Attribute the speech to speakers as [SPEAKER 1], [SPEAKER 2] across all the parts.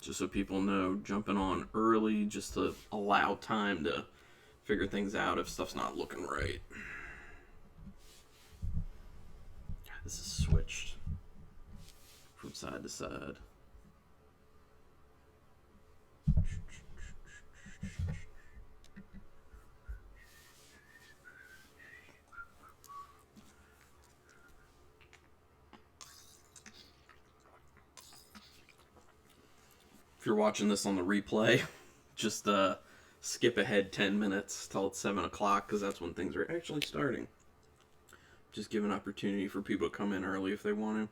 [SPEAKER 1] Just so people know, jumping on early just to allow time to figure things out if stuff's not looking right. This is switched from side to side. If you're watching this on the replay, just skip ahead 10 minutes till it's 7 o'clock, because that's when things are actually starting. Just give an opportunity for people to come in early if they want to.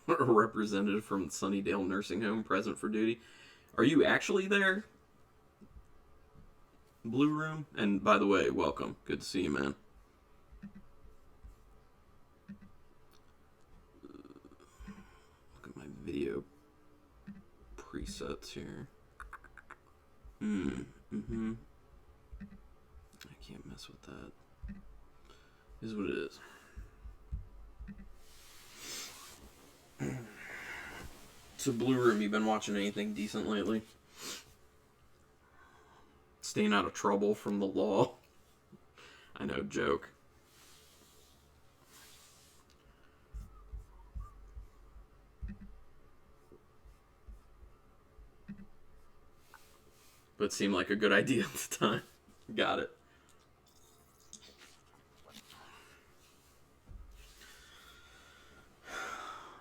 [SPEAKER 1] A representative from Sunnydale Nursing Home present for duty. Are you actually there? Blue Room? And by the way, welcome. Good to see you, man. Look at my video presets here. I can't mess with that. Is what it is. So, Blue Room, you been watching anything decent lately? Staying out of trouble from the law? I know, joke. But it seemed like a good idea at the time. Got it.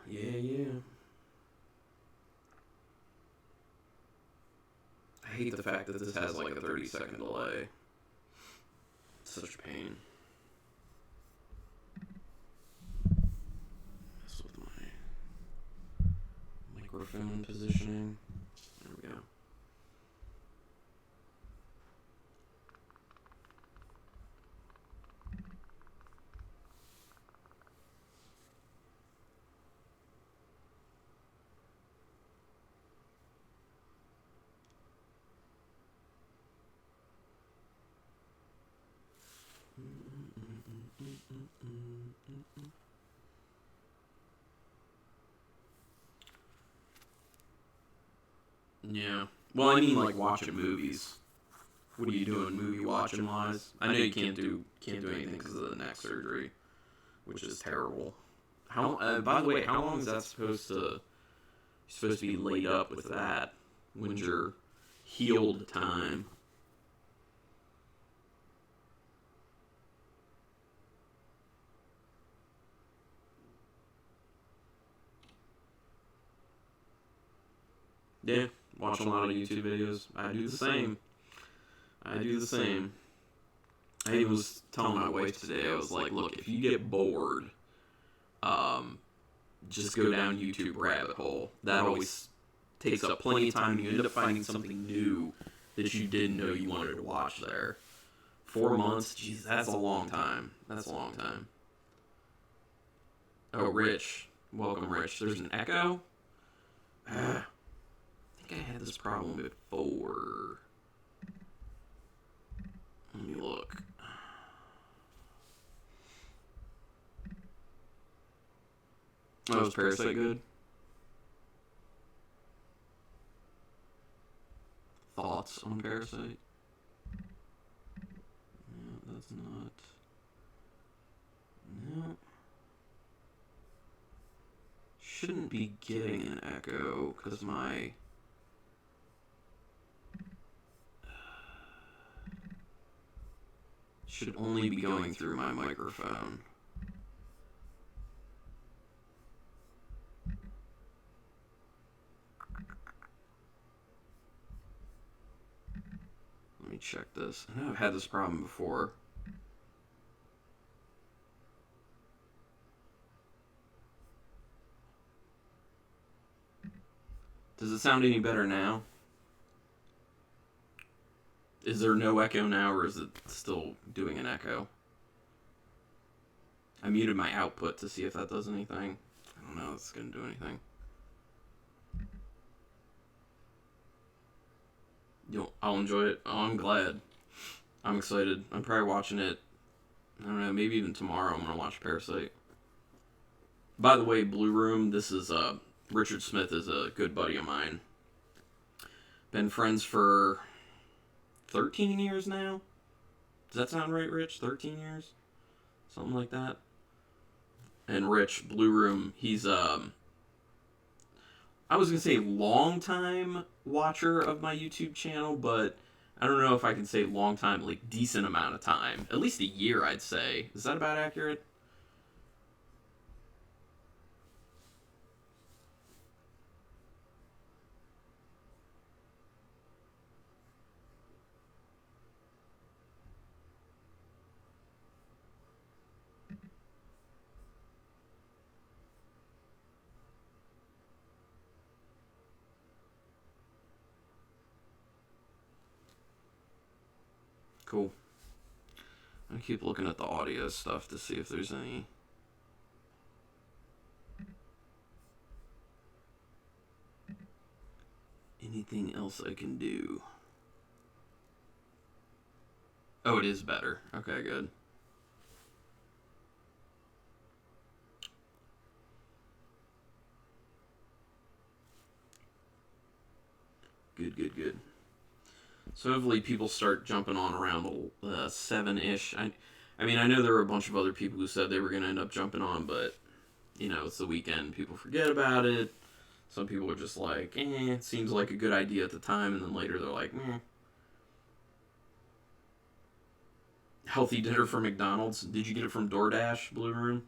[SPEAKER 1] Yeah. I hate the fact that this has like a 30-second delay. It's such a pain. Mess with my microphone positioning. There we go. Yeah. Well, I mean, like watching movies. What are you doing, movie watching wise? I know you can't do anything because of the neck surgery, which is terrible. How? By the way, how long is that supposed to? You're supposed to be laid up with that. When's your healed time? Yeah, watching a lot of YouTube videos. I do the same. I even was telling my wife today, I was like, look, if you get bored, just go down YouTube rabbit hole. That always takes up plenty of time. You end up finding something new that you didn't know you wanted to watch there. 4 months? Jeez, that's a long time. That's a long time. Oh, Rich. Welcome, Rich. There's an echo? I think I had this problem before. Let me look. Oh, is Parasite good? Thoughts on Parasite? No, that's not. No. Shouldn't be getting an echo because my. Should only be going through my microphone. Let me check this. I know I've had this problem before. Does it sound any better now? Is there no echo now, or is it still doing an echo? I muted my output to see if that does anything. I don't know if it's going to do anything. I'll enjoy it. Oh, I'm glad. I'm excited. I'm probably watching it, I don't know, maybe even tomorrow I'm going to watch Parasite. By the way, Blue Room, this is, Richard Smith is a good buddy of mine. Been friends for 13 years now? Does that sound right, Rich? 13 years? Something like that. And Rich, Blue Room, he's, I was going to say long time watcher of my YouTube channel, but I don't know if I can say long time, like decent amount of time. At least a year, I'd say. Is that about accurate? Cool. I keep looking at the audio stuff to see if there's anything else I can do. Oh, it is better. Okay, good. Good. So hopefully people start jumping on around 7-ish. I mean, I know there were a bunch of other people who said they were going to end up jumping on, but, you know, it's the weekend. People forget about it. Some people are just like, it seems like a good idea at the time, and then later they're like, Healthy dinner from McDonald's. Did you get it from DoorDash, Blue Room?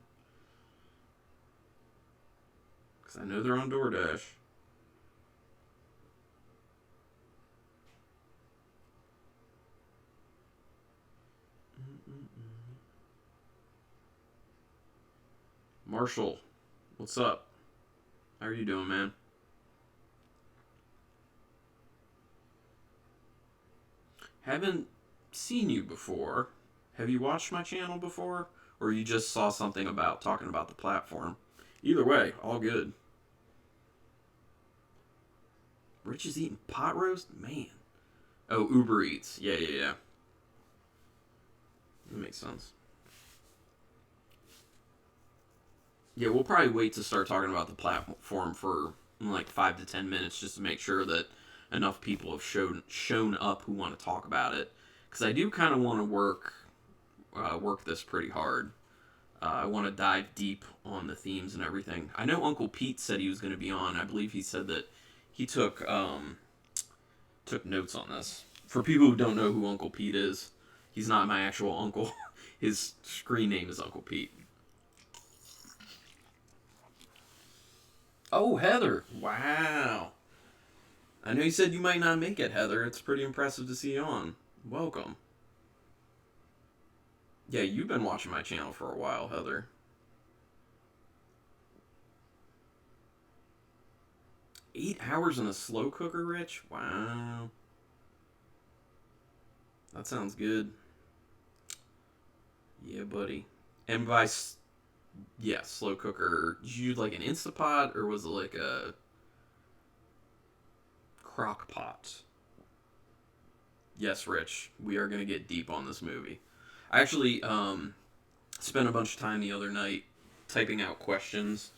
[SPEAKER 1] Because I know they're on DoorDash. Marshall, what's up? How are you doing, man? Haven't seen you before. Have you watched my channel before? Or you just saw something about talking about the platform? Either way, all good. Rich is eating pot roast? Man. Oh, Uber Eats. Yeah. That makes sense. Yeah, we'll probably wait to start talking about the platform for like 5 to 10 minutes just to make sure that enough people have shown up who want to talk about it. Because I do kind of want to work this pretty hard. I want to dive deep on the themes and everything. I know Uncle Pete said he was going to be on. I believe he said that he took notes on this. For people who don't know who Uncle Pete is, he's not my actual uncle. His screen name is Uncle Pete. Oh, Heather. Wow. I know you said you might not make it, Heather. It's pretty impressive to see you on. Welcome. Yeah, you've been watching my channel for a while, Heather. 8 hours in a slow cooker, Rich? Wow. That sounds good. Yeah, buddy. And yeah, slow cooker, did you use like an Instapot or was it like a crock pot? Yes, Rich. We are going to get deep on this movie. I actually spent a bunch of time the other night typing out questions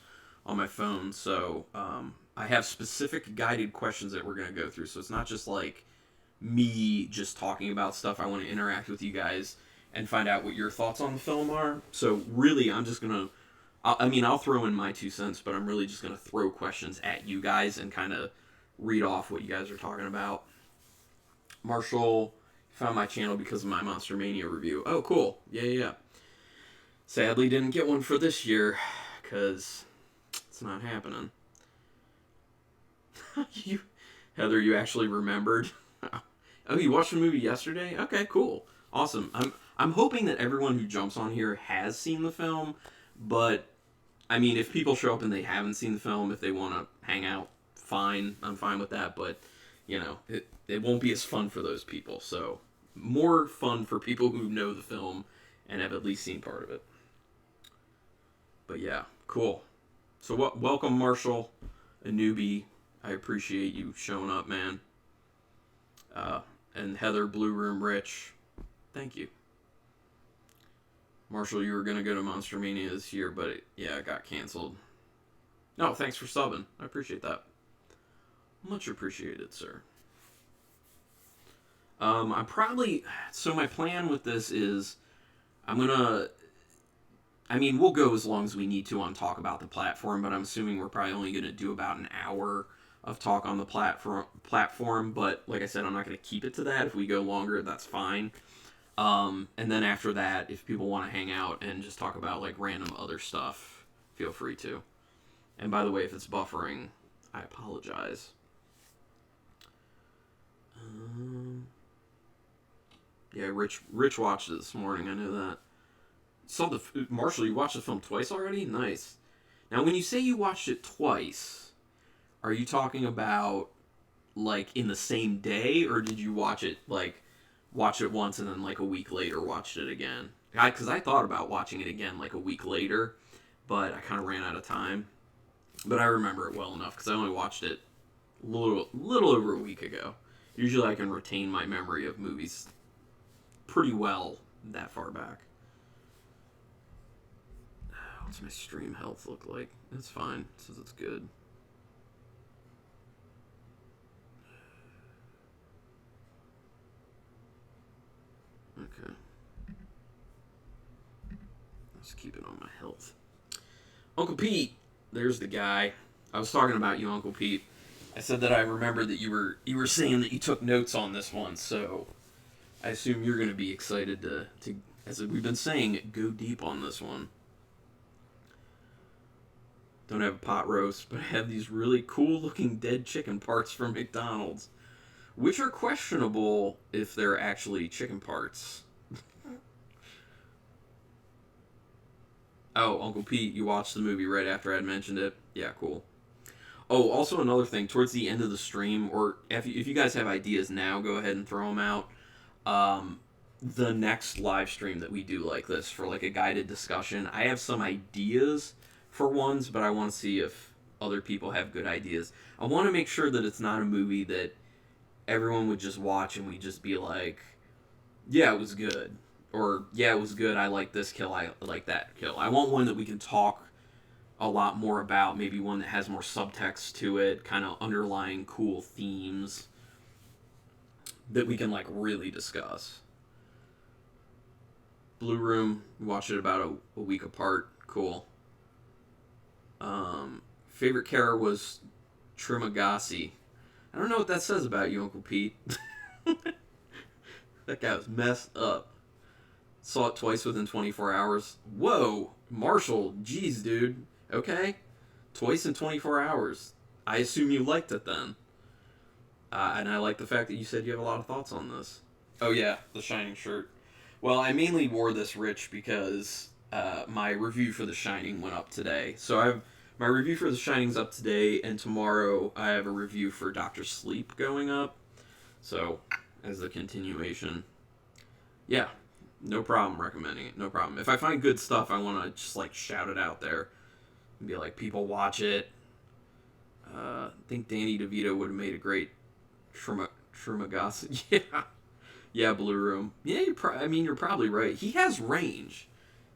[SPEAKER 1] on my phone. So I have specific guided questions that we're going to go through. So it's not just like me just talking about stuff. I want to interact with you guys and find out what your thoughts on the film are. So really, I'm just going to, I'll throw in my 2 cents, but I'm really just going to throw questions at you guys and kind of read off what you guys are talking about. Marshall found my channel because of my Monster Mania review. Oh, cool. Yeah. Sadly, didn't get one for this year because it's not happening. Heather, you actually remembered? Oh, you watched the movie yesterday? Okay, cool. Awesome. I'm hoping that everyone who jumps on here has seen the film, but I mean, if people show up and they haven't seen the film, if they want to hang out, fine. I'm fine with that, but you know, it won't be as fun for those people. So, more fun for people who know the film and have at least seen part of it. But yeah, cool. So, welcome, Marshall, a newbie. I appreciate you showing up, man. And Heather, Blue Room Rich, thank you. Marshall, you were going to go to Monster Mania this year, but it got canceled. No, thanks for subbing. I appreciate that. Much appreciated, sir. So my plan with this is we'll go as long as we need to on talk about the platform, but I'm assuming we're probably only going to do about an hour of talk on the platform, but like I said, I'm not going to keep it to that. If we go longer, that's fine. And then after that, if people want to hang out and just talk about like random other stuff, feel free to. And by the way, if it's buffering, I apologize. Yeah, Rich watched it this morning. I know that. Marshall, you watched the film twice already? Nice. Now, when you say you watched it twice, are you talking about like in the same day, or did you watch it once and then like a week later watched it again? Because I thought about watching it again like a week later, but I kind of ran out of time. But I remember it well enough because I only watched it a little over a week ago. Usually I can retain my memory of movies pretty well that far back. What's my stream health look like? It's fine. It says it's good. Okay. Let's keep it on my health. Uncle Pete, there's the guy. I was talking about you, Uncle Pete. I said that I remembered that you were saying that you took notes on this one, so I assume you're going to be excited to, as we've been saying, go deep on this one. Don't have a pot roast, but I have these really cool-looking dead chicken parts from McDonald's, which are questionable if they're actually chicken parts. Oh, Uncle Pete, you watched the movie right after I'd mentioned it? Yeah, cool. Oh, also another thing, towards the end of the stream, or if you guys have ideas now, go ahead and throw them out. The next live stream that we do like this for like a guided discussion, I have some ideas for ones, but I want to see if other people have good ideas. I want to make sure that it's not a movie that everyone would just watch and we just be like, yeah, it was good. Or, yeah, it was good, I like this kill, I like that kill. I want one that we can talk a lot more about, maybe one that has more subtext to it, kind of underlying cool themes that we can like really discuss. Blue Room, we watched it about a week apart. Cool. Favorite character was Trimagasi. I don't know what that says about you, Uncle Pete. That guy was messed up. Saw it twice within 24 hours. Whoa, Marshall, jeez, dude. Okay, twice in 24 hours. I assume you liked it then. And I like the fact that you said you have a lot of thoughts on this. Oh yeah, the Shining shirt. Well, I mainly wore this, Rich, because my review for The Shining went up today. So I've My review for The Shining's up today, and tomorrow I have a review for Doctor Sleep going up. So, as a continuation, yeah, no problem recommending it. No problem. If I find good stuff, I want to just like shout it out there and be like, people watch it. I think Danny DeVito would have made a great Trimagasi. Yeah, yeah, Blue Room. Yeah, you're probably right. He has range.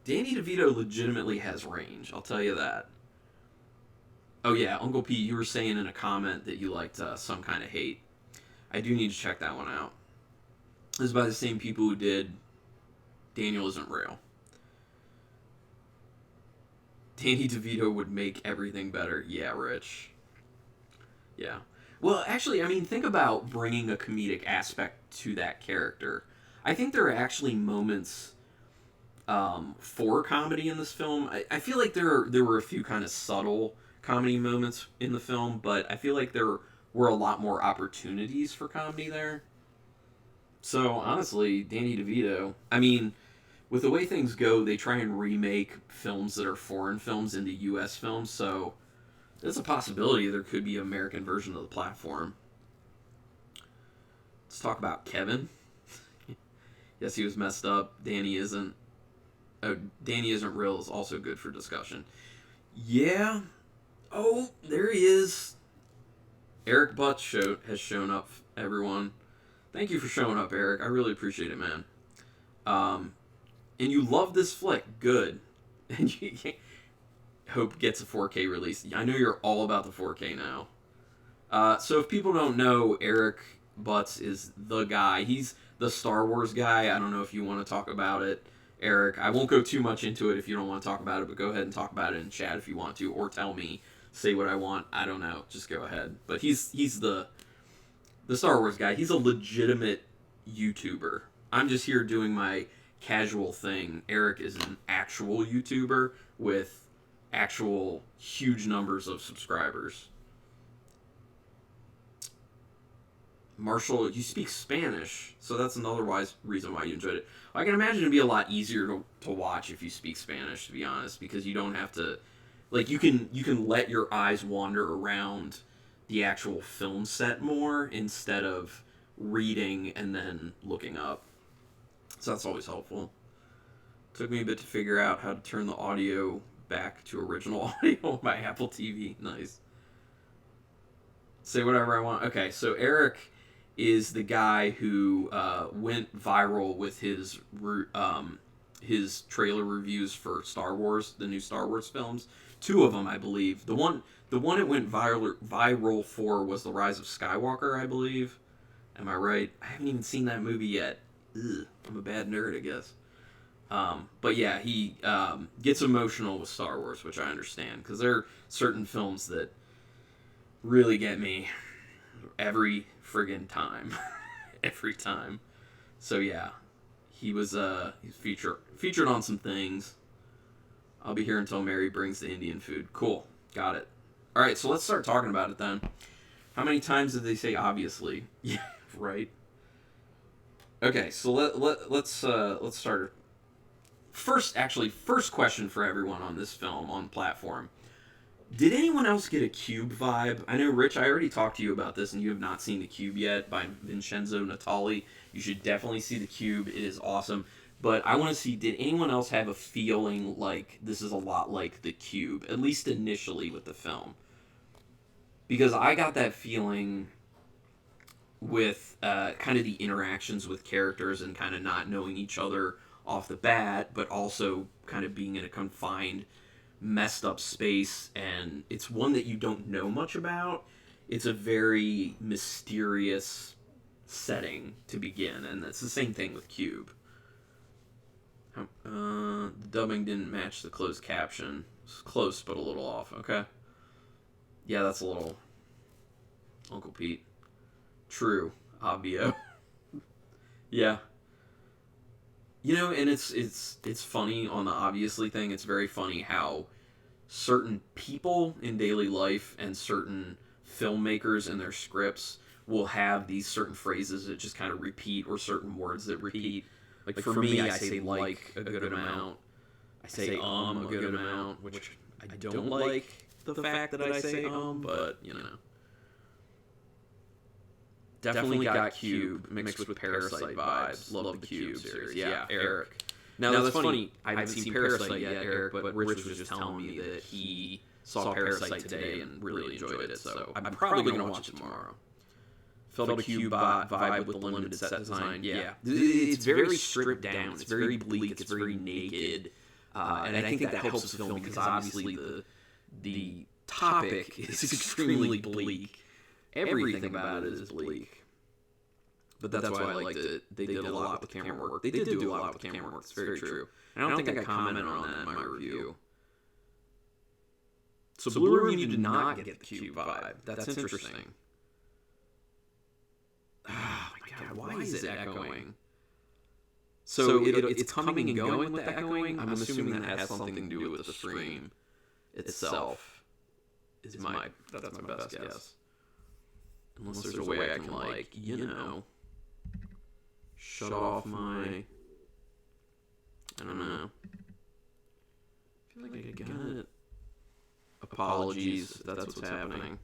[SPEAKER 1] Danny DeVito legitimately has range. I'll tell you that. Oh yeah, Uncle Pete, you were saying in a comment that you liked Some Kind of Hate. I do need to check that one out. This is by the same people who did Daniel Isn't Real. Danny DeVito would make everything better. Yeah, Rich. Yeah. Well, actually, I mean, think about bringing a comedic aspect to that character. I think there are actually moments for comedy in this film. I feel like there were a few kind of subtle comedy moments in the film, but I feel like there were a lot more opportunities for comedy there. So, honestly, Danny DeVito, I mean, with the way things go, they try and remake films that are foreign films into U.S. films, so there's a possibility there could be an American version of the platform. Let's talk about Kevin. Yes, he was messed up. Danny isn't. Oh, Danny Isn't Real is also good for discussion. Yeah. Oh, there he is. Eric Butts has shown up, everyone. Thank you for showing up, Eric. I really appreciate it, man. And you love this flick. Good. And you hope gets a 4K release. I know you're all about the 4K now. So if people don't know, Eric Butts is the guy. He's the Star Wars guy. I don't know if you want to talk about it, Eric. I won't go too much into it if you don't want to talk about it, but go ahead and talk about it in chat if you want to, or tell me. Say what I want. I don't know. Just go ahead. But he's the Star Wars guy. He's a legitimate YouTuber. I'm just here doing my casual thing. Eric is an actual YouTuber with actual huge numbers of subscribers. Marshall, you speak Spanish, so that's another reason why you enjoyed it. I can imagine it'd be a lot easier to watch if you speak Spanish, to be honest, because you don't have to, like, you can let your eyes wander around the actual film set more instead of reading and then looking up. So that's always helpful. Took me a bit to figure out how to turn the audio back to original audio on my Apple TV. Nice. Say whatever I want. Okay, so Eric is the guy who went viral with his trailer reviews for Star Wars, the new Star Wars films. 2 of them, I believe. The one it went viral for was The Rise of Skywalker, I believe. Am I right? I haven't even seen that movie yet. Ugh, I'm a bad nerd, I guess. But yeah, he gets emotional with Star Wars, which I understand, because there are certain films that really get me every friggin' time. Every time. So yeah, he's featured on some things. I'll be here until Mary brings the Indian food. Cool. Got it. Alright, so let's start talking about it then. How many times did they say obviously? Yeah, right. Okay, so let's start. First question for everyone on this film, on platform. Did anyone else get a Cube vibe? I know, Rich, I already talked to you about this, and you have not seen The Cube yet by Vincenzo Natali. You should definitely see The Cube. It is awesome. But I want to see, did anyone else have a feeling like this is a lot like The Cube, at least initially with the film? Because I got that feeling with kind of the interactions with characters and kind of not knowing each other off the bat, but also kind of being in a confined, messed up space, and it's one that you don't know much about. It's a very mysterious setting to begin, and it's the same thing with Cube. The dubbing didn't match the closed caption. It's close, but a little off. Okay. Yeah, that's a little Uncle Pete. True. Obvio. Yeah. You know, and it's funny on the obviously thing. It's very funny how certain people in daily life and certain filmmakers in their scripts will have these certain phrases that just kind of repeat, or certain words that repeat. Like for me, I say like a good amount. I say a good amount, which I don't like. the fact that I say but you know. Definitely got Cube mixed with Parasite vibes. Love the Cube series. Yeah, Eric. Now that's funny. I haven't seen Parasite yet, Eric, but Rich was just telling me that he saw Parasite today and really enjoyed it. So I'm probably gonna watch it tomorrow. Felt a Cube vibe with the limited set design. Yeah, it's very stripped down. It's very bleak. It's very naked, and I think that helps the film because obviously the topic is extremely bleak. Everything about it is bleak. But that's why I liked it. They did a lot with camera work. They did do a lot with camera work. It's very true. And I don't think I commented on that in my review. So Blue Review did not get the Cube vibe. That's interesting. Oh my god, why is it echoing? So it's coming and going with the echoing? I'm assuming that has something to do with the stream itself. That's my best guess. Unless there's a way I can, like, you know, shut off my... I don't know. I feel like I got it. Apologies if that's what's happening.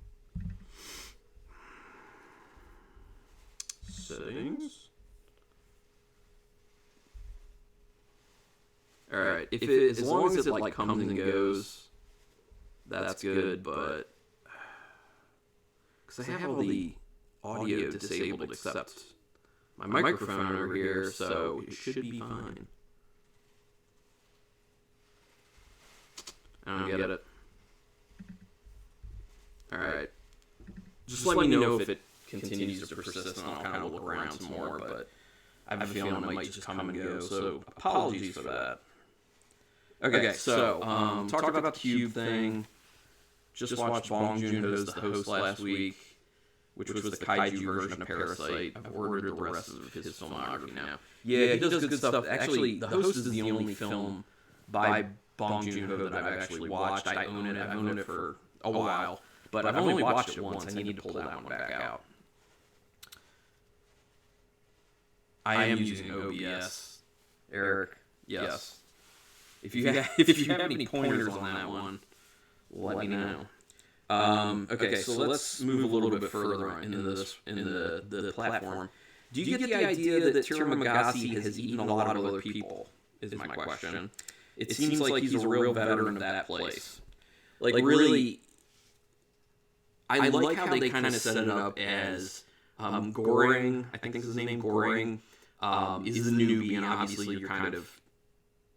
[SPEAKER 1] Settings. Alright, as long as it, like, comes and goes, that's good, but... Because I have all the audio disabled except my microphone over here, so it should be fine. I don't get it. Alright. Just let me know if it continues to persist, and I'll kind of look around some more, but I have a feeling it might just come and go, so apologies for that. Okay, so, talked about the Cube thing. Just watched Bong Joon-ho's The Host last week, which was the kaiju version of Parasite. I've ordered the rest of his filmography now. Yeah, he does good stuff. Actually, The Host is the only film by Bong Joon-ho that I've actually watched. I own it. I've owned it for a while, but I've only watched it once. I need to pull that one back out. I am using OBS, Eric. Yes. If you have any pointers on that one, let me know. Okay, so let's move a little bit further into the platform. Do you get the idea that Tirumagasi has eaten a lot of other people? Is my question. It seems like he's a real veteran of that place. Like really, I like how they kind of set it up as Goring. I think is his name. Goring is the newbie, and obviously you're kind of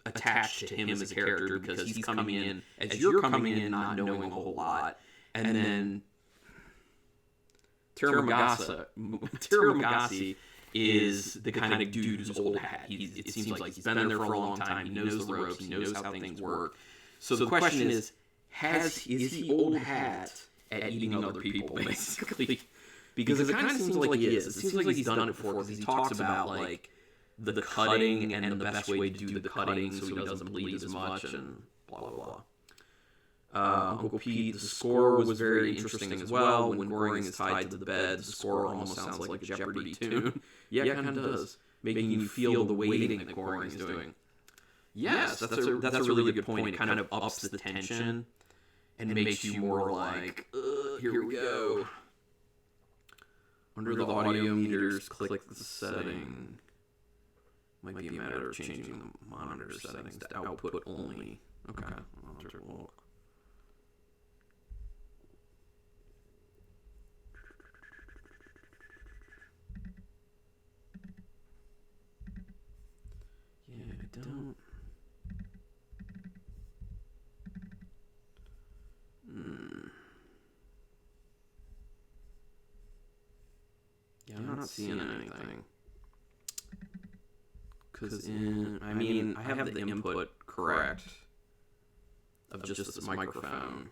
[SPEAKER 1] attached to him as a character because he's coming in as you're coming in not knowing a whole lot, and then Tirumagasi is the kind of dude who's old hat. It seems like he's been there for a long time. He knows the ropes. He knows how things work. So the question is he old hat at eating other people, basically? Because it kind of seems like he is. It seems like he's done it before because he talks about like the cutting and the best way to do the cutting so he doesn't bleed as much and blah, blah, blah. Uncle Pete, the score was very interesting as well. When Goring is tied to the bed, the score almost sounds like a Jeopardy tune. Yeah, it kind of does. Making you feel the waiting that Goring is doing. Yes, that's a really good point. It kind of ups the tension and makes you more like, here we go. Under the audio meters, click the setting. Might be a matter of changing the monitor settings to output only. Okay, I'll take a look. Yeah, I don't. Yeah, I'm not seeing anything. Because I have the input correct of just this microphone.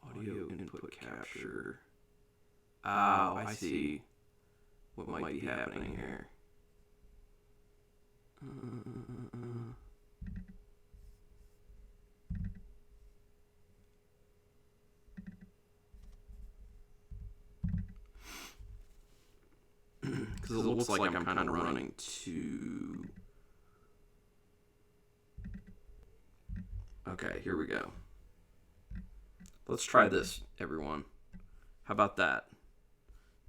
[SPEAKER 1] Audio input capture. Oh, I see what might be happening here. Because it looks like I'm kind of running too... Okay, here we go. Let's try this, everyone. How about that?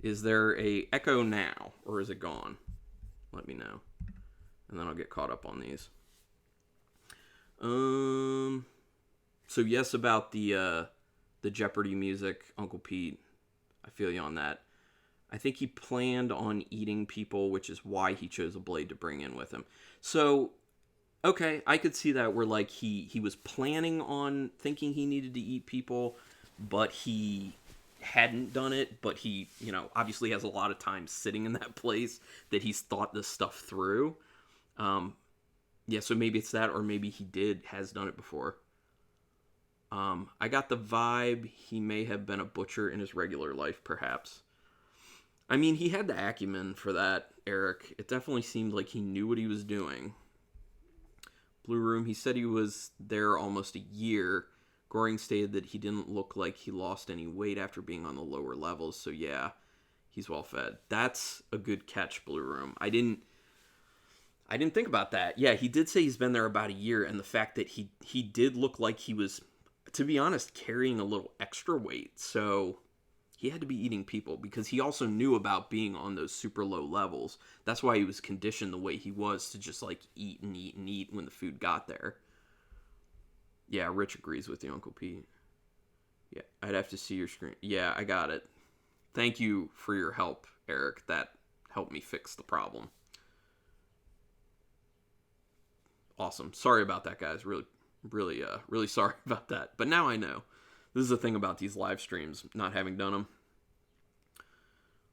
[SPEAKER 1] Is there a echo now, or is it gone? Let me know. And then I'll get caught up on these. So yes, about the Jeopardy music, Uncle Pete. I feel you on that. I think he planned on eating people, which is why he chose a blade to bring in with him. So, okay, I could see that where like he was planning on thinking he needed to eat people, but he hadn't done it, but he, obviously has a lot of time sitting in that place that he's thought this stuff through. Yeah, so maybe it's that, or maybe he has done it before. I got the vibe he may have been a butcher in his regular life, perhaps. I mean, he had the acumen for that, Eric. It definitely seemed like he knew what he was doing. Blue Room, he said he was there almost a year. Goring stated that he didn't look like he lost any weight after being on the lower levels, so yeah, he's well fed. That's a good catch, Blue Room. I didn't think about that. Yeah, he did say he's been there about a year, and the fact that he did look like he was, to be honest, carrying a little extra weight. So he had to be eating people because he also knew about being on those super low levels. That's why he was conditioned the way he was to just like eat and eat and eat when the food got there. Yeah, Rich agrees with you, Uncle Pete. Yeah, I'd have to see your screen. Yeah, I got it. Thank you for your help, Eric. That helped me fix the problem. Awesome. Sorry about that, guys. Really sorry about that. But now I know. This is the thing about these live streams, not having done them.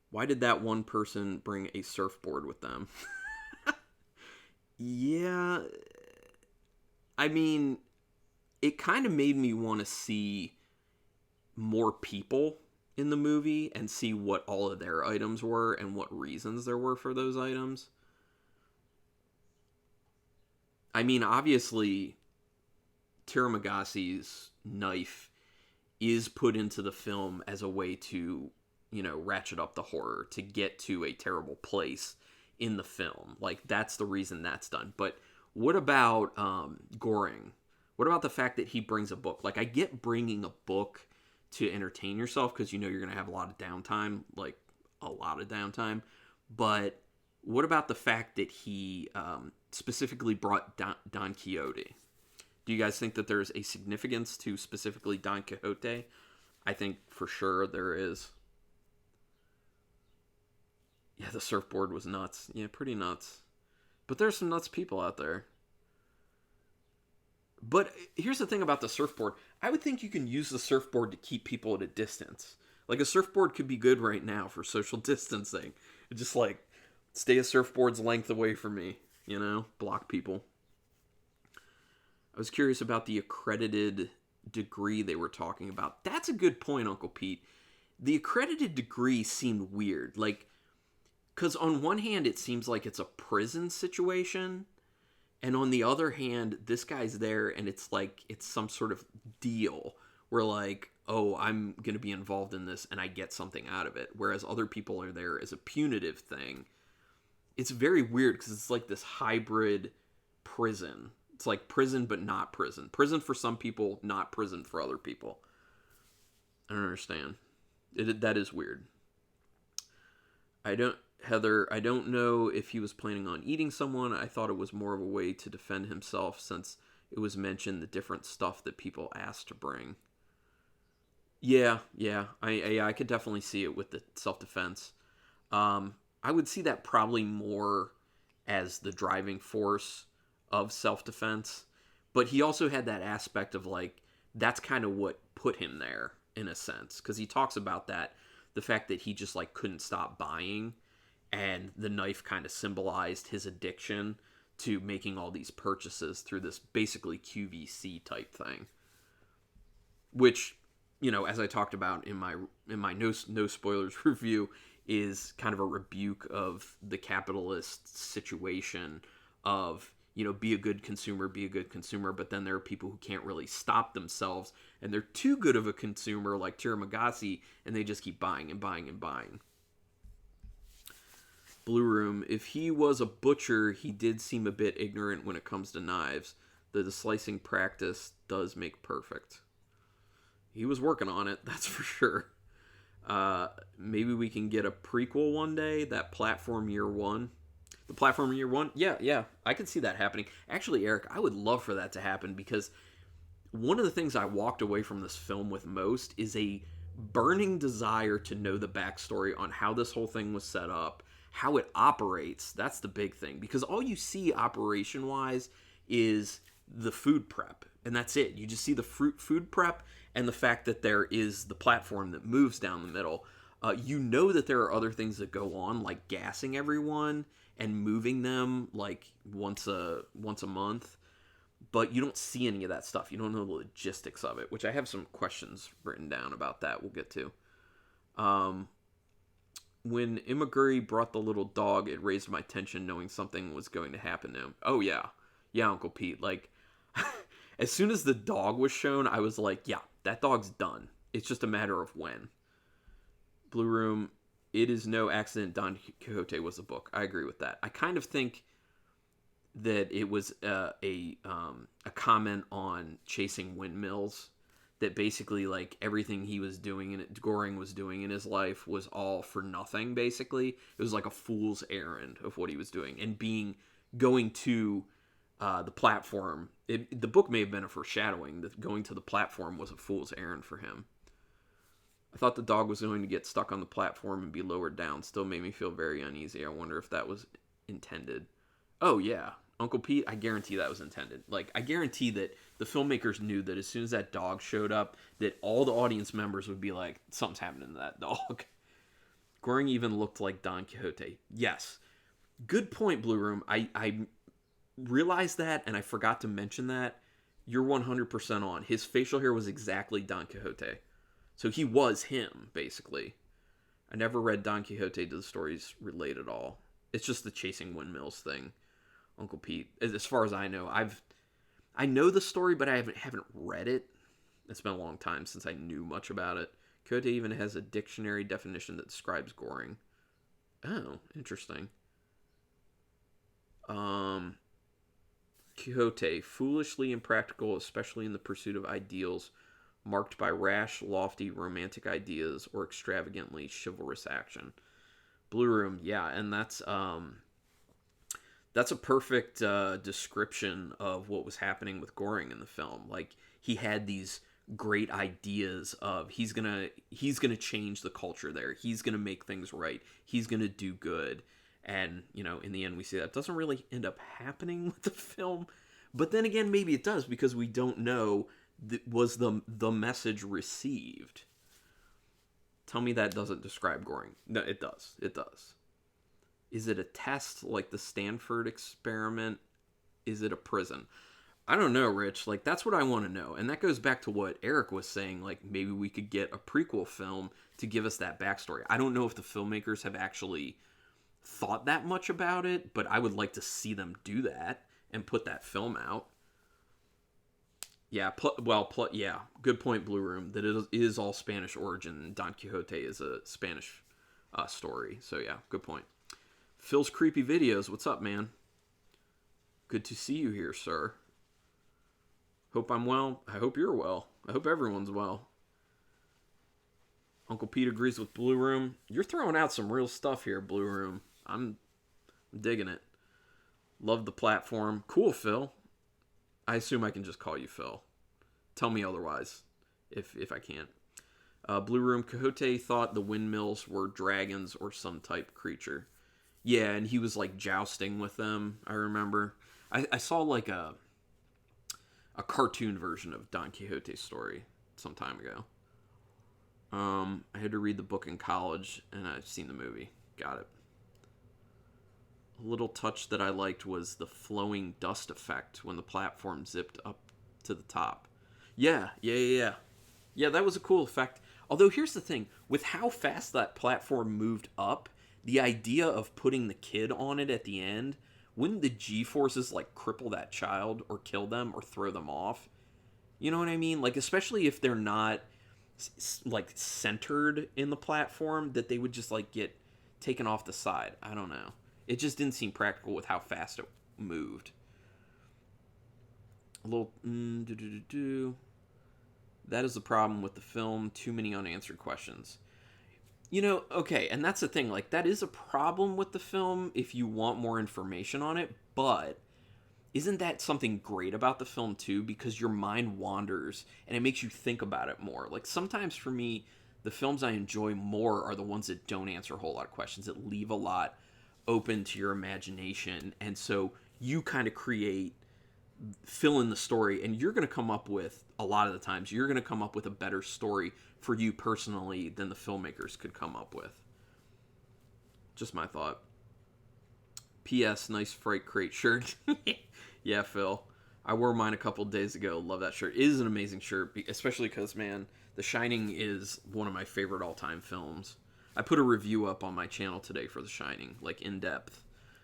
[SPEAKER 1] Why did that one person bring a surfboard with them? Yeah, I mean, it kind of made me want to see more people in the movie and see what all of their items were and what reasons there were for those items. I mean, obviously, Tiramagasi's knife is put into the film as a way to, ratchet up the horror, to get to a terrible place in the film. Like, that's the reason that's done. But what about Goring? What about the fact that he brings a book? Like, I get bringing a book to entertain yourself because you're going to have a lot of downtime, like a lot of downtime. But what about the fact that he specifically brought Don Quixote? Do you guys think that there's a significance to specifically Don Quixote? I think for sure there is. Yeah, the surfboard was nuts. Yeah, pretty nuts. But there's some nuts people out there. But here's the thing about the surfboard. I would think you can use the surfboard to keep people at a distance. Like, a surfboard could be good right now for social distancing. Just, like, stay a surfboard's length away from me, block people. I was curious about the accredited degree they were talking about. That's a good point, Uncle Pete. The accredited degree seemed weird. Like, because on one hand, it seems like it's a prison situation. And on the other hand, this guy's there and it's like, it's some sort of deal where like, oh, I'm going to be involved in this and I get something out of it. Whereas other people are there as a punitive thing. It's very weird because it's like this hybrid prison. It's like prison, but not prison. Prison for some people, not prison for other people. I don't understand. That is weird. Heather, I don't know if he was planning on eating someone. I thought it was more of a way to defend himself since it was mentioned the different stuff that people asked to bring. Yeah. I could definitely see it with the self-defense. I would see that probably more as the driving force of self-defense. But he also had that aspect of like, that's kind of what put him there in a sense. Because he talks about that, the fact that he just like couldn't stop buying. And the knife kind of symbolized his addiction to making all these purchases through this basically QVC type thing. Which, as I talked about in my no spoilers review, is kind of a rebuke of the capitalist situation of, be a good consumer, but then there are people who can't really stop themselves, and they're too good of a consumer like Tiramagasi, and they just keep buying and buying and buying. Blue Room, if he was a butcher, he did seem a bit ignorant when it comes to knives. The slicing practice does make perfect. He was working on it, that's for sure. Maybe we can get a prequel one day, that Platform Year One. The Platform Year One? Yeah, I could see that happening. Actually, Eric, I would love for that to happen because one of the things I walked away from this film with most is a burning desire to know the backstory on how this whole thing was set up, how it operates. That's the big thing because all you see operation wise is the food prep, and that's it. You just see the food prep and the fact that there is the platform that moves down the middle. You know that there are other things that go on, like gassing everyone and moving them like once a month, but you don't see any of that stuff. You don't know the logistics of it, which I have some questions written down about that we'll get to. When Imaguri brought the little dog, it raised my tension knowing something was going to happen to him. Oh, yeah. Yeah, Uncle Pete. Like, as soon as the dog was shown, I was like, yeah, that dog's done. It's just a matter of when. Blue Room, it is no accident Don Quixote was a book. I agree with that. I kind of think that it was a comment on chasing windmills, that basically like everything he was doing and Goring was doing in his life was all for nothing. Basically, it was like a fool's errand of what he was doing, and going to the platform. The book may have been a foreshadowing that going to the platform was a fool's errand for him. I thought the dog was going to get stuck on the platform and be lowered down. Still made me feel very uneasy. I wonder if that was intended. Oh yeah, Uncle Pete, I guarantee that was intended. Like, I guarantee that the filmmakers knew that as soon as that dog showed up, that all the audience members would be like, something's happening to that dog. Goring even looked like Don Quixote. Yes. Good point, Blue Room. I realized that, and I forgot to mention that. You're 100% on. His facial hair was exactly Don Quixote. So he was him, basically. I never read Don Quixote to the stories relate at all. It's just the chasing windmills thing. Uncle Pete, as far as I know, I know the story, but I haven't read it. It's been a long time since I knew much about it. Quixote even has a dictionary definition that describes Goring. Oh, interesting. Quixote, foolishly impractical, especially in the pursuit of ideals, marked by rash, lofty, romantic ideas or extravagantly chivalrous action. Blue Room, yeah, and that's a perfect description of what was happening with Goring in the film. Like, he had these great ideas of he's gonna change the culture there. He's gonna make things right. He's gonna do good. And, in the end, we see that doesn't really end up happening with the film. But then again, maybe it does, because we don't know, was the message received. Tell me that doesn't describe Goring. No, it does. It does. Is it a test like the Stanford experiment? Is it a prison? I don't know, Rich. Like, that's what I want to know. And that goes back to what Eric was saying. Like, maybe we could get a prequel film to give us that backstory. I don't know if the filmmakers have actually thought that much about it, but I would like to see them do that and put that film out. Yeah, yeah, good point, Blue Room, that it is all Spanish origin. Don Quixote is a Spanish story. So yeah, good point. Phil's Creepy Videos, what's up, man? Good to see you here, sir. Hope I'm well. I hope you're well. I hope everyone's well. Uncle Pete agrees with Blue Room. You're throwing out some real stuff here, Blue Room. I'm digging it. Love the platform. Cool, Phil. I assume I can just call you Phil. Tell me otherwise, if I can't. Blue Room, Quixote thought the windmills were dragons or some type creature. Yeah, and he was like jousting with them, I remember. I saw like a cartoon version of Don Quixote's story some time ago. I had to read the book in college, and I've seen the movie. Got it. A little touch that I liked was the flowing dust effect when the platform zipped up to the top. Yeah, that was a cool effect. Although, here's the thing. With how fast that platform moved up, the idea of putting the kid on it at the end, wouldn't the G-forces, like, cripple that child or kill them or throw them off? You know what I mean? Like, especially if they're not, like, centered in the platform, that they would just, like, get taken off the side. I don't know. It just didn't seem practical with how fast it moved. A little. That is the problem with the film. Too many unanswered questions. Okay, and that's the thing. Like, that is a problem with the film if you want more information on it, but isn't that something great about the film too? Because your mind wanders and it makes you think about it more. Like, sometimes for me, the films I enjoy more are the ones that don't answer a whole lot of questions, that leave a lot open to your imagination. And so you kind of fill in the story, and you're going to come up with, a lot of the times, you're going to come up with a better story for you personally than the filmmakers could come up with. Just my thought. P.S. Nice Fright Crate shirt. Yeah, Phil. I wore mine a couple days ago. Love that shirt. It is an amazing shirt, especially because, man, The Shining is one of my favorite all-time films. I put a review up on my channel today for The Shining, like in depth.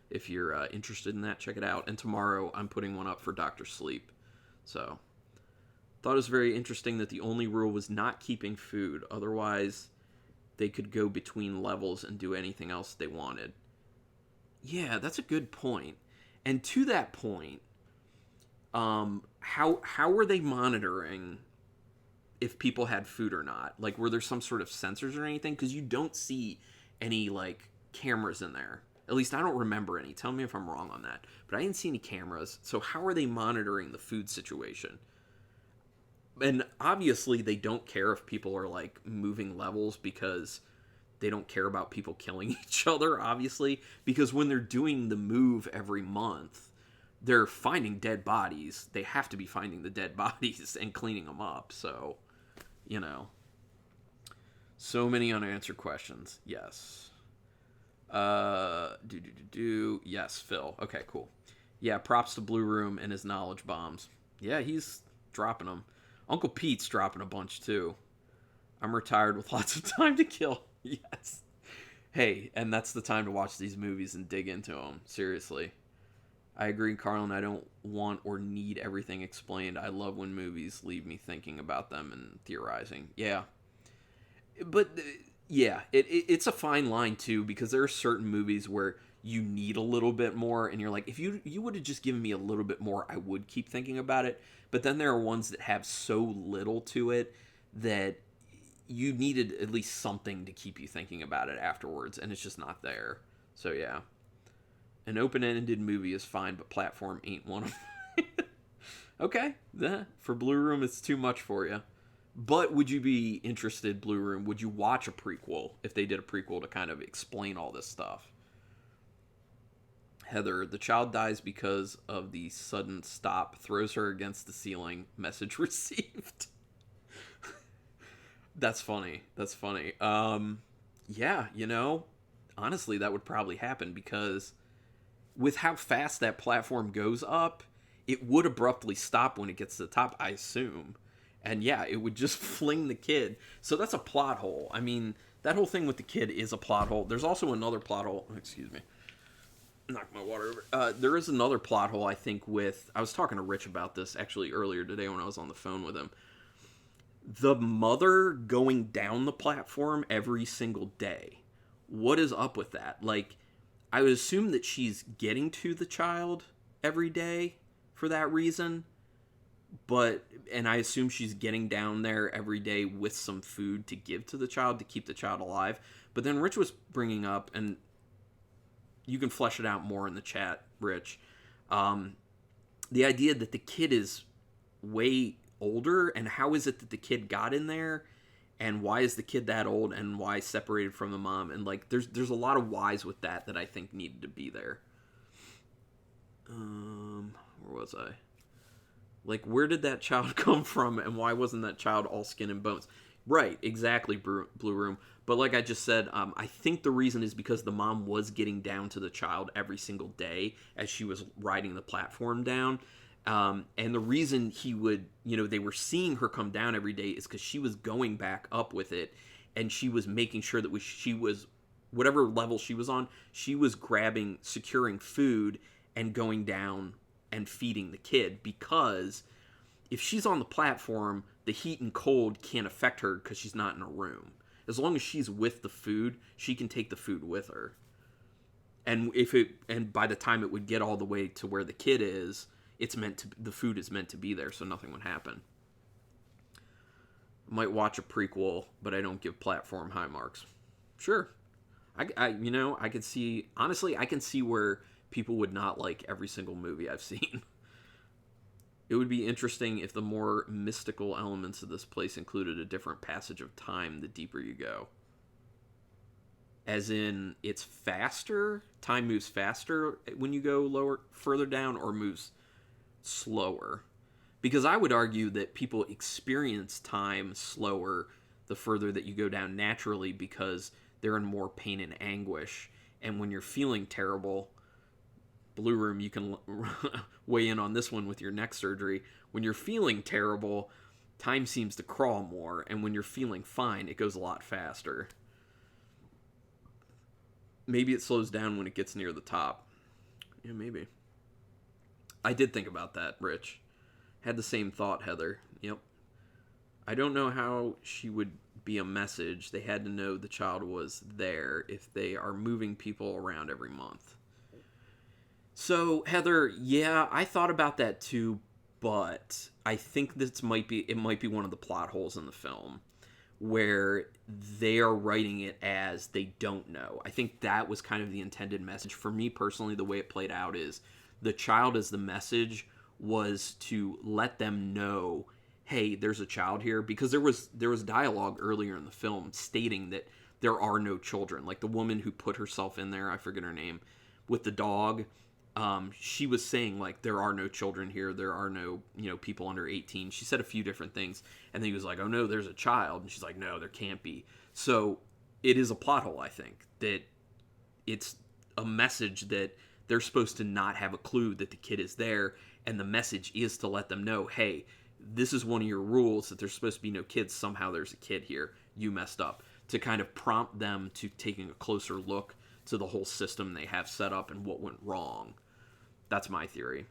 [SPEAKER 1] If you're interested in that, check it out. And tomorrow I'm putting one up for Dr. Sleep. So, thought it was very interesting that the only rule was not keeping food. Otherwise, they could go between levels and do anything else they wanted. Yeah, that's a good point. And to that point, how were they monitoring if people had food or not? Like, were there some sort of sensors or anything? Because you don't see any, like, cameras in there. At least I don't remember any. Tell me if I'm wrong on that. But I didn't see any cameras. So how are they monitoring the food situation? And obviously they don't care if people are, like, moving levels because they don't care about people killing each other, obviously. Because when they're doing the move every month, they're finding dead bodies. They have to be finding the dead bodies and cleaning them up. So, so many unanswered questions. Yes. Yes, Phil. Okay, cool. Yeah, props to Blue Room and his knowledge bombs. Yeah, he's dropping them. Uncle Pete's dropping a bunch, too. I'm retired with lots of time to kill. Yes. Hey, and that's the time to watch these movies and dig into them. Seriously. I agree, Carlin. I don't want or need everything explained. I love when movies leave me thinking about them and theorizing. Yeah. But, yeah, it's a fine line, too, because there are certain movies where you need a little bit more, and you're like, if you would have just given me a little bit more, I would keep thinking about it. But then there are ones that have so little to it that you needed at least something to keep you thinking about it afterwards, and it's just not there. So, yeah. An open-ended movie is fine, but platform ain't one of them. Okay. For Blue Room, it's too much for you. But would you be interested, Blue Room, would you watch a prequel if they did a prequel to kind of explain all this stuff? Heather, the child dies because of the sudden stop, throws her against the ceiling, message received. That's funny. Yeah, honestly, that would probably happen because with how fast that platform goes up, it would abruptly stop when it gets to the top, I assume. And yeah, it would just fling the kid. So that's a plot hole. I mean, that whole thing with the kid is a plot hole. There's also another plot hole. Excuse me. Knock my water over. There is another plot hole, I think, I was talking to Rich about this actually earlier today when I was on the phone with him. The mother going down the platform every single day. What is up with that? Like, I would assume that she's getting to the child every day for that reason. And I assume she's getting down there every day with some food to give to the child to keep the child alive. But then Rich was bringing up, and you can flesh it out more in the chat, Rich, the idea that the kid is way older, and how is it that the kid got in there, and why is the kid that old, and why separated from the mom, and like there's a lot of whys with that I think needed to be there. Where was I? Like, where did that child come from, and why wasn't that child all skin and bones? Right, exactly, Blue Room. But like I just said, I think the reason is because the mom was getting down to the child every single day as she was riding the platform down. And the reason they were seeing her come down every day is because she was going back up with it, and she was making sure that she was, whatever level she was on, she was securing food and going down and feeding the kid, because if she's on the platform, the heat and cold can't affect her because she's not in a room. As long as she's with the food, she can take the food with her. And by the time it would get all the way to where the kid is, the food is meant to be there, so nothing would happen. Might watch a prequel, but I don't give platform high marks. Sure, I could see, honestly, I can see where people would not like every single movie I've seen. It would be interesting if the more mystical elements of this place included a different passage of time the deeper you go. As in, it's faster, time moves faster when you go further down, or moves slower. Because I would argue that people experience time slower the further that you go down naturally, because they're in more pain and anguish. And when you're feeling terrible, Blue Room, you can weigh in on this one with your neck surgery. When you're feeling terrible, time seems to crawl more. And when you're feeling fine, it goes a lot faster. Maybe it slows down when it gets near the top. Yeah, maybe. I did think about that, Rich. Had the same thought, Heather. Yep. I don't know how she would be a message. They had to know the child was there if they are moving people around every month. So, Heather, yeah, I thought about that too, but I think it might be one of the plot holes in the film where they are writing it as they don't know. I think that was kind of the intended message. For me personally, the way it played out is the child as the message was to let them know, hey, there's a child here, because there was dialogue earlier in the film stating that there are no children. Like the woman who put herself in there, I forget her name, with the dog. She was saying, like, there are no children here, there are no, people under 18. She said a few different things, and then he was like, oh no, there's a child, and she's like, no, there can't be. So it is a plot hole, I think, that it's a message that they're supposed to not have a clue that the kid is there, and the message is to let them know, hey, this is one of your rules, that there's supposed to be no kids. Somehow there's a kid here, you messed up, to kind of prompt them to taking a closer look to the whole system they have set up and what went wrong. That's my theory.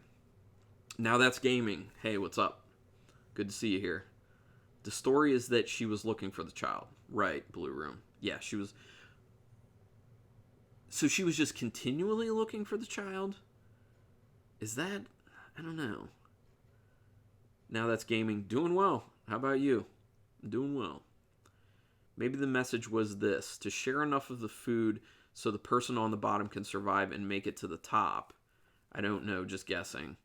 [SPEAKER 1] Now that's gaming. Hey, what's up? Good to see you here. The story is that she was looking for the child. Right, Blue Room. Yeah, she was. So she was just continually looking for the child? Is that? I don't know. Now that's gaming. Doing well. How about you? Doing well. Maybe the message was this: to share enough of the food so the person on the bottom can survive and make it to the top. I don't know, just guessing.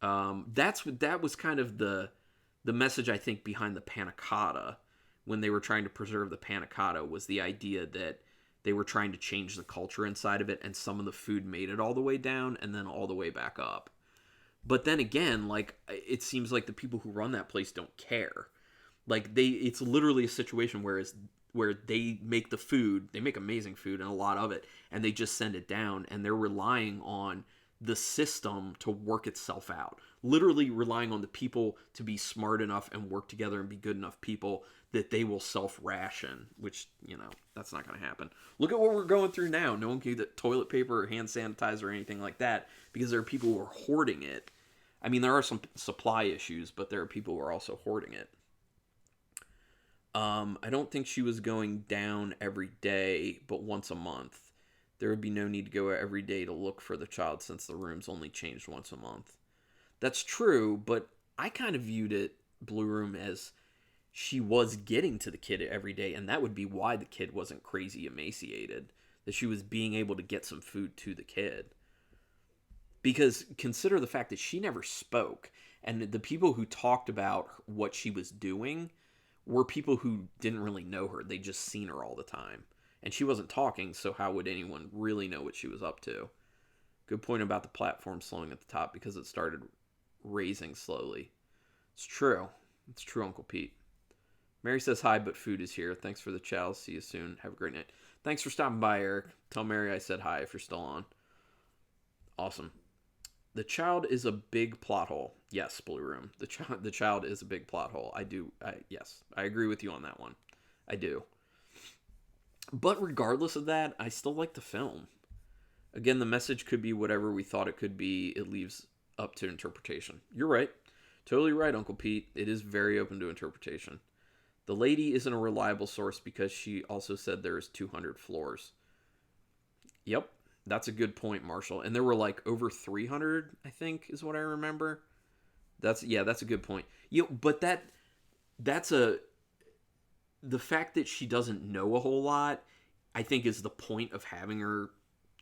[SPEAKER 1] That was kind of the message, I think, behind the panna cotta, when they were trying to preserve the panna cotta, was the idea that they were trying to change the culture inside of it, and some of the food made it all the way down and then all the way back up. But then again, like, it seems like the people who run that place don't care. Like, it's literally a situation where they make the food, they make amazing food and a lot of it, and they just send it down, and they're relying on the system to work itself out. Literally relying on the people to be smart enough and work together and be good enough people that they will self-ration, which, that's not going to happen. Look at what we're going through now. No one can get toilet paper or hand sanitizer or anything like that because there are people who are hoarding it. I mean, there are some supply issues, but there are people who are also hoarding it. I don't think she was going down every day, but once a month. There would be no need to go every day to look for the child since the rooms only changed once a month. That's true, but I kind of viewed it, Blue Room, as she was getting to the kid every day, and that would be why the kid wasn't crazy emaciated, that she was being able to get some food to the kid. Because consider the fact that she never spoke, and the people who talked about what she was doing were people who didn't really know her. They just seen her all the time. And she wasn't talking, so how would anyone really know what she was up to? Good point about the platform slowing at the top, because it started raising slowly. It's true. It's true, Uncle Pete. Mary says hi, but food is here. Thanks for the chow. See you soon. Have a great night. Thanks for stopping by, Eric. Tell Mary I said hi if you're still on. Awesome. The child is a big plot hole. Yes, Blue Room. The child is a big plot hole. Yes, I agree with you on that one. I do. But regardless of that, I still like the film. Again, the message could be whatever we thought it could be. It leaves up to interpretation. You're right. Totally right, Uncle Pete. It is very open to interpretation. The lady isn't a reliable source because she also said there's 200 floors. Yep. That's a good point, Marshall. And there were like over 300, I think, is what I remember. That's a good point. But that's a the fact that she doesn't know a whole lot, I think, is the point of having her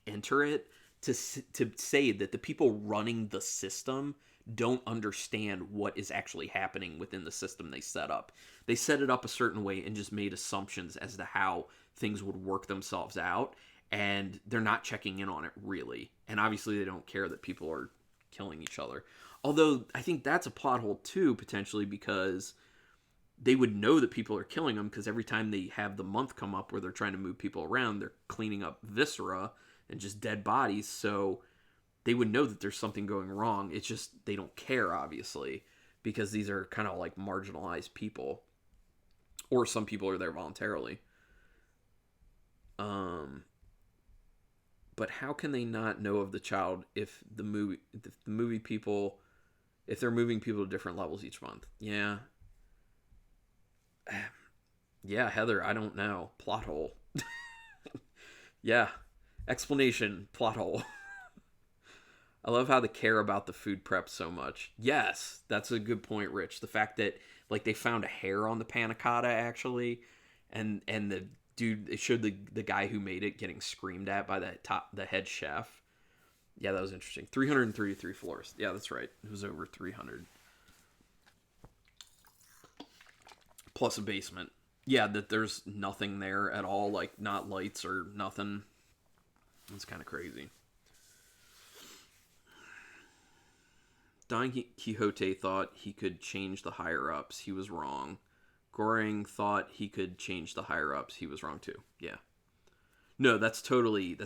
[SPEAKER 1] enter it to say that the people running the system don't understand what is actually happening within the system they set up. They set it up a certain way and just made assumptions as to how things would work themselves out, and they're not checking in on it really. And obviously, they don't care that people are killing each other. Although I think that's a plot hole too, potentially, because they would know that people are killing them because every time they have the month come up where they're trying to move people around, they're cleaning up viscera and just dead bodies. So they would know that there's something going wrong. It's just they don't care, obviously, because these are kind of like marginalized people, or some people are there voluntarily. But how can they not know of the child if the movie people, if they're moving people to different levels each month? Yeah, yeah, Heather, I don't know. Plot hole. Yeah, explanation. Plot hole. I love how they care about the food prep so much. Yes, that's a good point, Rich. The fact that like they found a hair on the panna cotta actually, and the dude it showed the guy who made it getting screamed at by the head chef. Yeah, that was interesting. 333 floors. Yeah, that's right. It was over 300 plus a basement. Yeah, that there's nothing there at all, like not lights or nothing. It's kind of crazy. Don Quixote thought he could change the higher ups. He was wrong. Goring thought he could change the higher ups. He was wrong too. Yeah. No, it's totally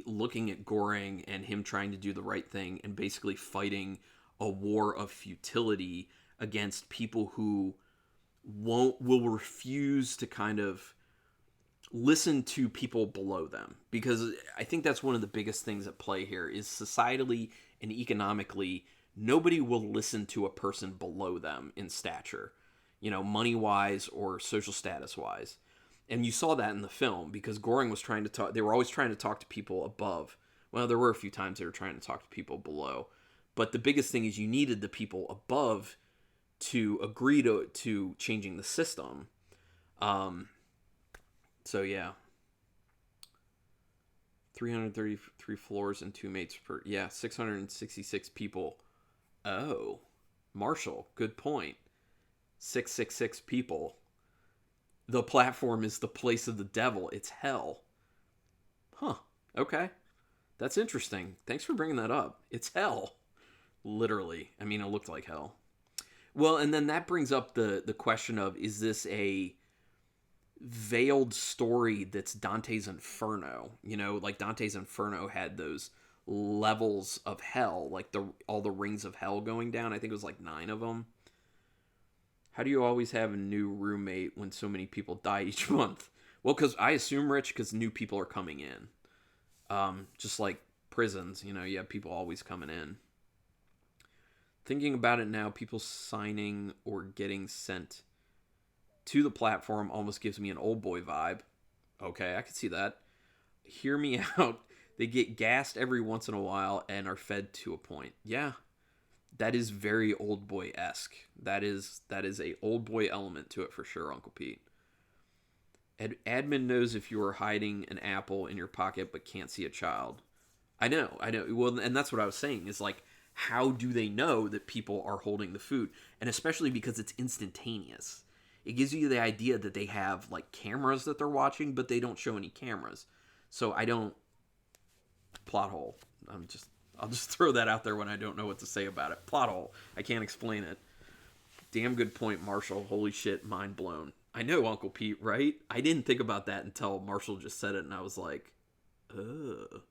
[SPEAKER 1] looking at Goring and him trying to do the right thing and basically fighting a war of futility against people who won't will refuse to kind of listen to people below them, because I think that's one of the biggest things at play here is societally and economically nobody will listen to a person below them in stature, money wise or social status wise. And you saw that in the film because Goring was trying to talk, they were always trying to talk to people above. Well, there were a few times they were trying to talk to people below, but the biggest thing is you needed the people above to agree to changing the system. um so yeah, 333 floors and two mates per, yeah, 666 people. Oh, Marshall, good point. 666 people. The platform is the place of the devil. It's hell. Huh. Okay. That's interesting. Thanks for bringing that up. It's hell. Literally. I mean, it looked like hell. Well, and then that brings up the question of, is this a veiled story that's Dante's Inferno? Like Dante's Inferno had those levels of hell, like all the rings of hell going down. I think it was like 9 of them. How do you always have a new roommate when so many people die each month? Well, because I assume, Rich, because new people are coming in. Just like prisons, you have people always coming in. Thinking about it now, people signing or getting sent to the platform almost gives me an old boy vibe. Okay, I can see that. Hear me out. They get gassed every once in a while and are fed to a point. Yeah, that is very old boy esque. That is a old boy element to it for sure, Uncle Pete. Admin knows if you are hiding an apple in your pocket but can't see a child. I know. Well, and that's what I was saying is like, how do they know that people are holding the food? And especially because it's instantaneous. It gives you the idea that they have like cameras that they're watching, but they don't show any cameras. So I don't, plot hole. I'll just throw that out there when I don't know what to say about it. Plot hole. I can't explain it. Damn good point, Marshall. Holy shit, mind blown. I know, Uncle Pete, right? I didn't think about that until Marshall just said it, and I was like, ugh.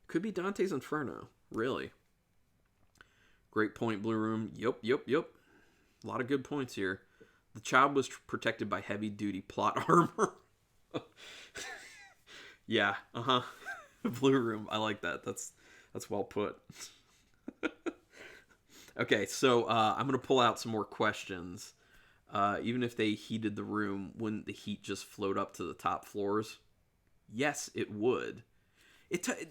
[SPEAKER 1] Could be Dante's Inferno. Really. Great point, Blue Room. Yep. A lot of good points here. The child was protected by heavy-duty plot armor. Yeah, Blue Room. I like that. That's well put. Okay, so I'm going to pull out some more questions. Even if they heated the room, wouldn't the heat just float up to the top floors? Yes, it would.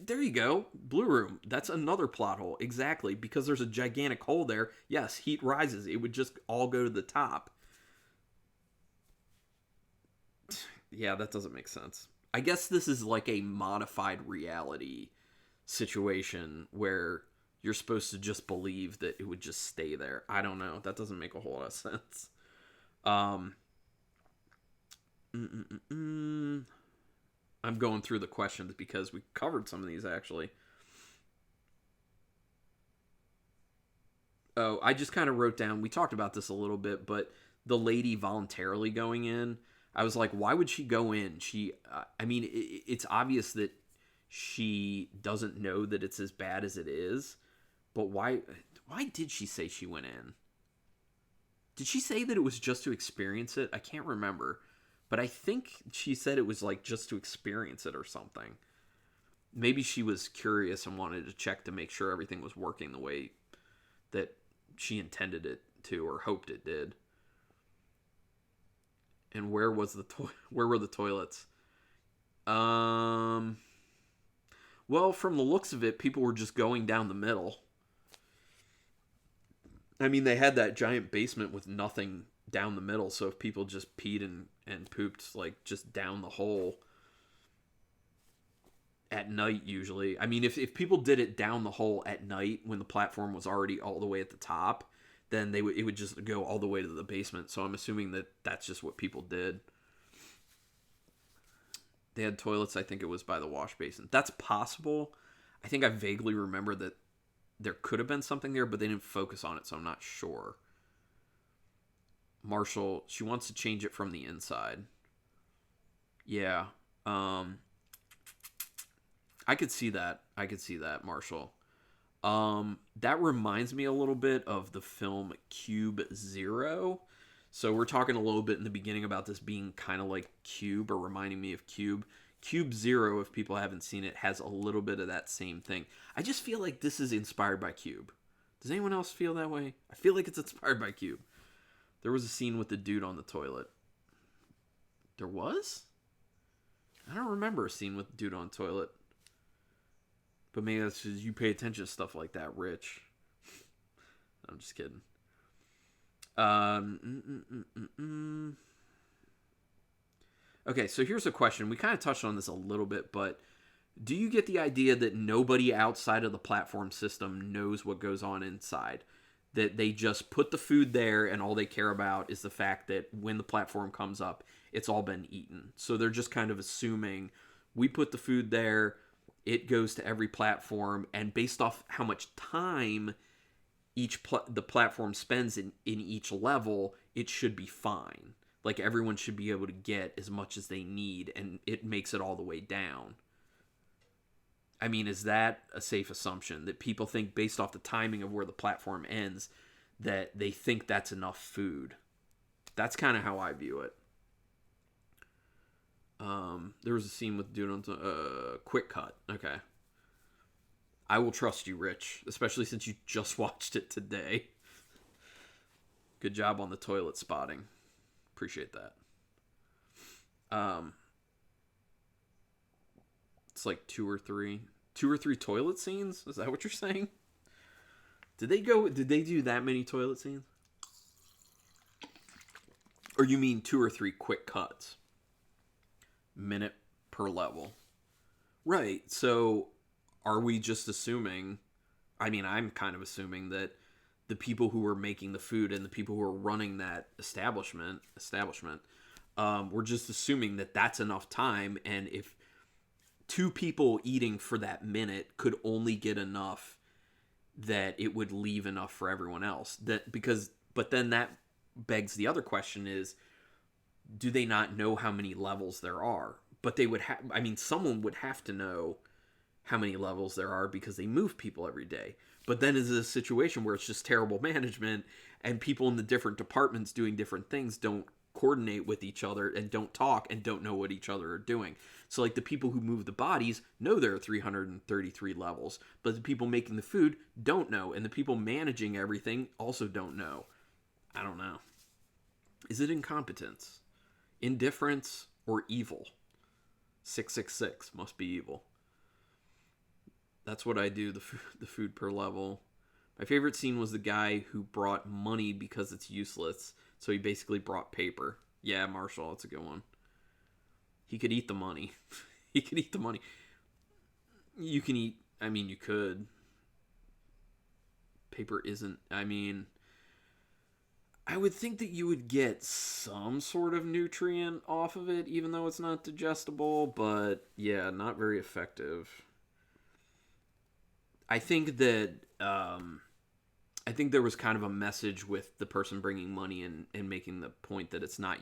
[SPEAKER 1] There you go. Blue room. That's another plot hole. Exactly. Because there's a gigantic hole there. Yes, heat rises. It would just all go to the top. Yeah, that doesn't make sense. I guess this is like a modified reality situation where you're supposed to just believe that it would just stay there. I don't know. That doesn't make a whole lot of sense. Um, I'm going through the questions because we covered some of these actually. Oh, I just kind of wrote down. We talked about this a little bit, but the lady voluntarily going in, I was like, why would she go in? I mean, it's obvious that she doesn't know that it's as bad as it is, but why? Why did she say she went in? Did she say that it was just to experience it? I can't remember, but I think she said it was like just to experience it or something. Maybe she was curious and wanted to check to make sure everything was working the way that she intended it to or hoped it did. And where were the toilets? Um well, from the looks of it, people were just going down the middle. I mean, they had that giant basement with nothing down the middle, so if people just peed and pooped like just down the hole at night usually. I mean, if people did it down the hole at night when the platform was already all the way at the top, then it would just go all the way to the basement. So I'm assuming that that's just what people did. They had toilets, I think it was by the wash basin. That's possible. I think I vaguely remember that there could have been something there, but they didn't focus on it, so I'm not sure. Marshall, she wants to change it from the inside. Yeah. Um I could see that. I could see that, Marshall. That reminds me a little bit of the film Cube Zero. So we're talking a little bit in the beginning about this being kind of like Cube or reminding me of Cube. Cube Zero, if people haven't seen it, has a little bit of that same thing. I just feel like this is inspired by Cube. Does anyone else feel that way? I feel like it's inspired by Cube. There was a scene with the dude on the toilet. There was? I don't remember a scene with the dude on the toilet. But maybe that's because you pay attention to stuff like that, Rich. I'm just kidding. Okay, so here's a question. We kind of touched on this a little bit, but do you get the idea that nobody outside of the platform system knows what goes on inside? That they just put the food there and all they care about is the fact that when the platform comes up, it's all been eaten. So they're just kind of assuming we put the food there, it goes to every platform, and based off how much time the platform spends in each level, it should be fine. Like everyone should be able to get as much as they need, and it makes it all the way down. I mean, is that a safe assumption that people think based off the timing of where the platform ends that they think that's enough food? That's kind of how I view it. There was a scene with dude on quick cut. Okay. I will trust you, Rich, especially since you just watched it today. Good job on the toilet spotting. Appreciate that. It's like two or three toilet scenes. Is that what you're saying? Did they do that many toilet scenes? Or you mean 2 or 3 quick cuts? Minute per level. Right. So are we just assuming, I mean, I'm kind of assuming that the people who were making the food and the people who were running that establishment, we're just assuming that that's enough time, and if 2 people eating for that minute could only get enough that it would leave enough for everyone else. But then that begs the other question is, do they not know how many levels there are? But they would have, I mean, someone would have to know how many levels there are because they move people every day. But then is a situation where it's just terrible management and people in the different departments doing different things don't coordinate with each other and don't talk and don't know what each other are doing. So like the people who move the bodies know there are 333 levels, but the people making the food don't know, and the people managing everything also don't know. I don't know. Is it incompetence, indifference, or evil? 666 must be evil. That's what I do, the food per level. My favorite scene was the guy who brought money because it's useless. So he basically brought paper. Yeah, Marshall, that's a good one. He could eat the money. He could eat the money. You can eat, I mean, you could. Paper isn't, I mean, I would think that you would get some sort of nutrient off of it, even though it's not digestible, but yeah, not very effective. I think that I think there was kind of a message with the person bringing money and making the point that it's not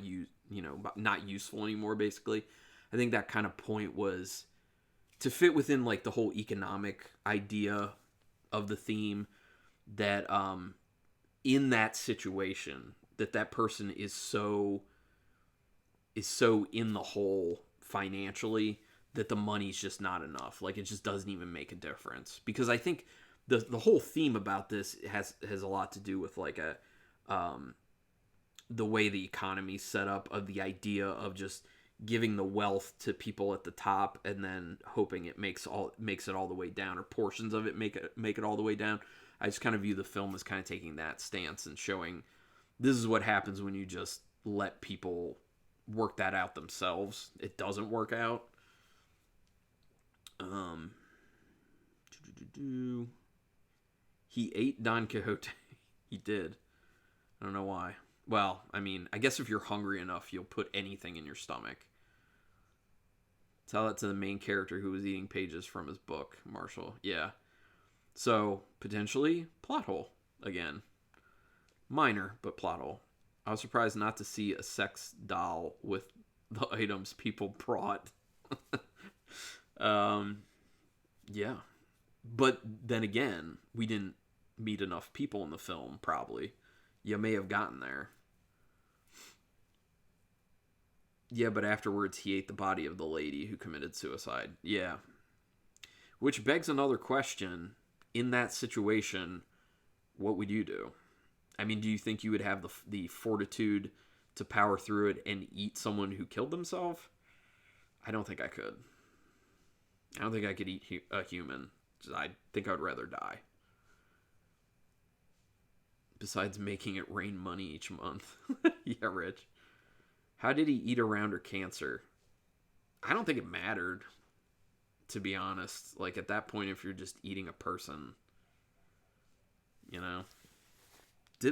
[SPEAKER 1] not useful anymore. Basically, I think that kind of point was to fit within like the whole economic idea of the theme that in that situation that person is so in the hole financially that the money's just not enough. Like it just doesn't even make a difference. Because I think the whole theme about this has a lot to do with like the way the economy's set up, of the idea of just giving the wealth to people at the top and then hoping it makes it all the way down, or portions of it make it all the way down. I just kind of view the film as kind of taking that stance and showing this is what happens when you just let people work that out themselves. It doesn't work out. He ate Don Quixote. He did. I don't know why. Well, I mean, I guess if you're hungry enough, you'll put anything in your stomach. Tell that to the main character who was eating pages from his book, Marshall. Yeah. So, potentially, plot hole again. Minor, but plot hole. I was surprised not to see a sex doll with the items people brought. Yeah. But then again, we didn't meet enough people in the film, probably. You may have gotten there. Yeah, but afterwards he ate the body of the lady who committed suicide. Yeah. Which begs another question. In that situation, what would you do? I mean, do you think you would have the fortitude to power through it and eat someone who killed themselves? I don't think I could. I don't think I could eat a human. I think I would rather die. Besides making it rain money each month. Yeah, Rich. How did he eat around her cancer? I don't think it mattered, to be honest. Like, at that point, if you're just eating a person, you know.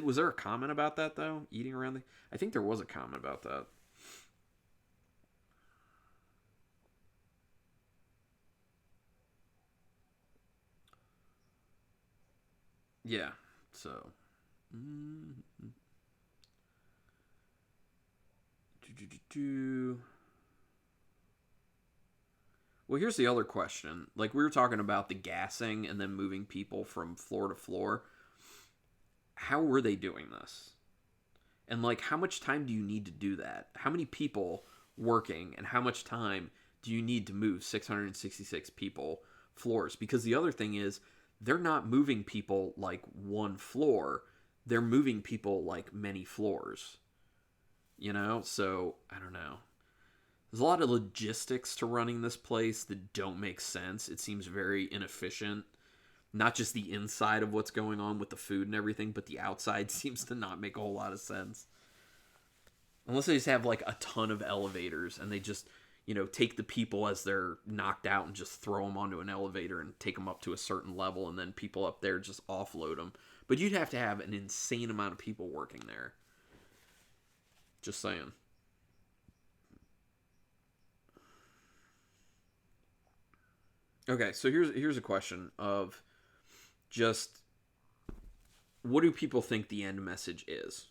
[SPEAKER 1] Was there a comment about that, though? Eating around I think there was a comment about that. Yeah, so. Well, here's the other question. Like, we were talking about the gassing and then moving people from floor to floor. How were they doing this? And, like, how much time do you need to do that? How many people working, and how much time do you need to move 666 people floors? Because the other thing is, they're not moving people like one floor. They're moving people like many floors. You know? So, I don't know. There's a lot of logistics to running this place that don't make sense. It seems very inefficient. Not just the inside of what's going on with the food and everything, but the outside seems to not make a whole lot of sense. Unless they just have like a ton of elevators and they just, take the people as they're knocked out and just throw them onto an elevator and take them up to a certain level, and then people up there just offload them. But you'd have to have an insane amount of people working there. Just saying. Okay, so here's a question of just what do people think the end message is?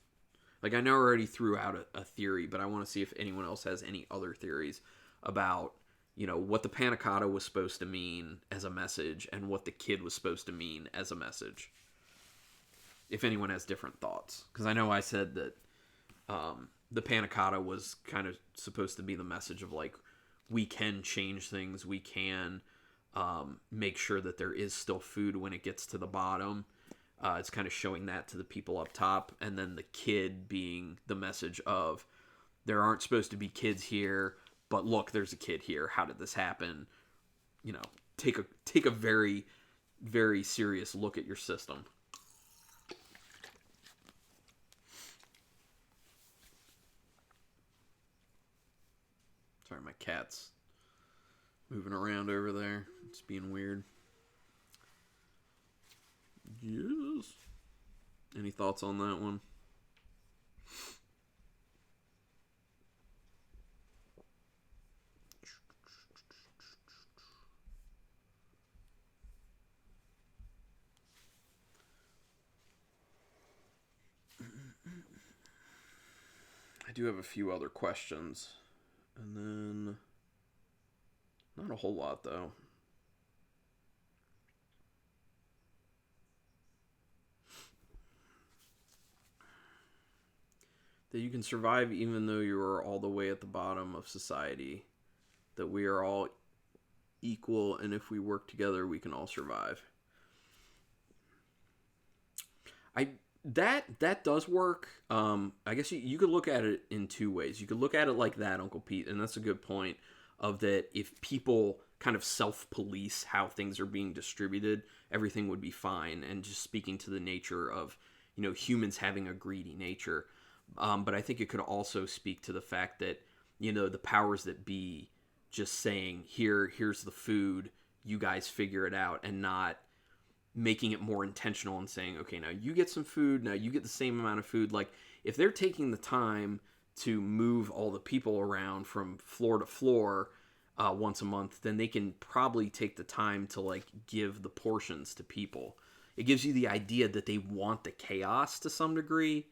[SPEAKER 1] Like, I know I already threw out a theory, but I want to see if anyone else has any other theories about, what the panna cotta was supposed to mean as a message and what the kid was supposed to mean as a message. If anyone has different thoughts. Because I know I said that the panna cotta was kind of supposed to be the message of, like, we can change things, we can make sure that there is still food when it gets to the bottom. It's kind of showing that to the people up top, and then the kid being the message of there aren't supposed to be kids here, but look, there's a kid here. How did this happen? You know, take a very, very serious look at your system. Sorry, my cat's moving around over there. It's being weird. Yes. Any thoughts on that one? I do have a few other questions. And then... not a whole lot, though. That you can survive even though you are all the way at the bottom of society. That we are all equal, and if we work together, we can all survive. That does work. I guess you could look at it in two ways. You could look at it like that, Uncle Pete, and that's a good point. Of that, if people kind of self-police how things are being distributed, everything would be fine. And just speaking to the nature of, humans having a greedy nature. But I think it could also speak to the fact that, the powers that be just saying, here's the food, you guys figure it out, and not making it more intentional and saying, okay, now you get some food, now you get the same amount of food. Like, if they're taking the time to move all the people around from floor to floor once a month, then they can probably take the time to, like, give the portions to people. It gives you the idea that they want the chaos to some degree.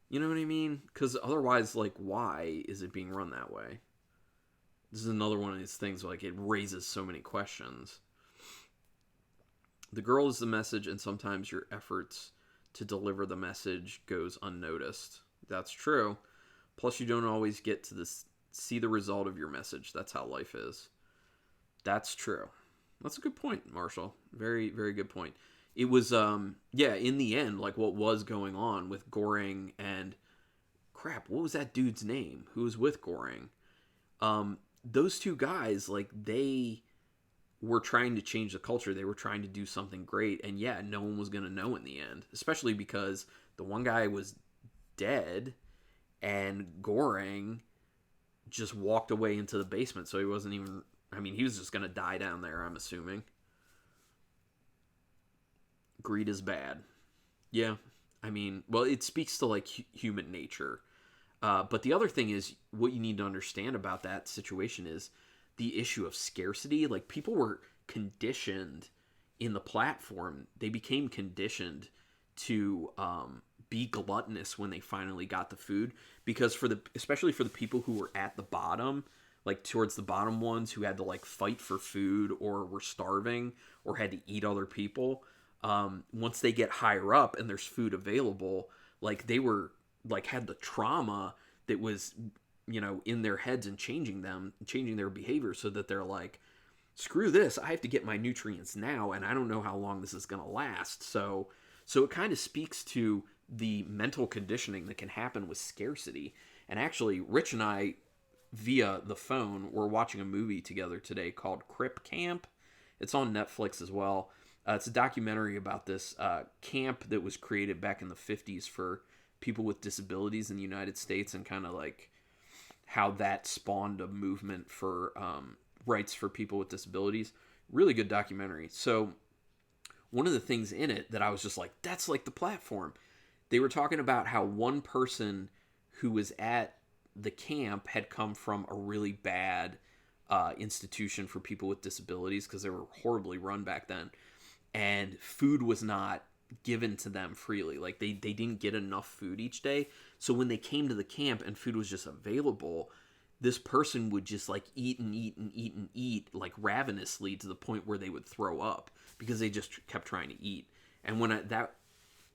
[SPEAKER 1] You know what I mean? Because otherwise, like, why is it being run that way? This is another one of these things, like, it raises so many questions. The girl is the message, and sometimes your efforts to deliver the message goes unnoticed. That's true. Plus, you don't always get to see the result of your message. That's how life is. That's true. That's a good point, Marshall. Very, very good point. It was, in the end, like, what was going on with Goring and... crap, what was that dude's name? Who was with Goring? Those two guys, like, they were trying to change the culture. They were trying to do something great. And yeah, no one was going to know in the end. Especially because the one guy was dead and Goring just walked away into the basement. So he wasn't even... he was just going to die down there, I'm assuming. Greed is bad. Yeah. It speaks to, like, human nature. But the other thing is, what you need to understand about that situation is the issue of scarcity. Like, people were conditioned in the platform. They became conditioned to be gluttonous when they finally got the food. Because especially for the people who were at the bottom, like towards the bottom ones who had to, like, fight for food or were starving or had to eat other people, once they get higher up and there's food available, like, they were, like, had the trauma that was, in their heads and changing their behavior, so that they're like, screw this, I have to get my nutrients now, and I don't know how long this is going to last. So it kind of speaks to the mental conditioning that can happen with scarcity. And actually, Rich and I, via the phone, were watching a movie together today called Crip Camp. It's on Netflix as well. It's a documentary about this camp that was created back in the 50s for people with disabilities in the United States, and kind of like how that spawned a movement for rights for people with disabilities. Really good documentary. So one of the things in it that I was just like, that's like the platform. They were talking about how one person who was at the camp had come from a really bad institution for people with disabilities, because they were horribly run back then. And food was not given to them freely. Like, they didn't get enough food each day. So when they came to the camp and food was just available, this person would just, like, eat and eat and eat and eat, like, ravenously, to the point where they would throw up because they just kept trying to eat. And when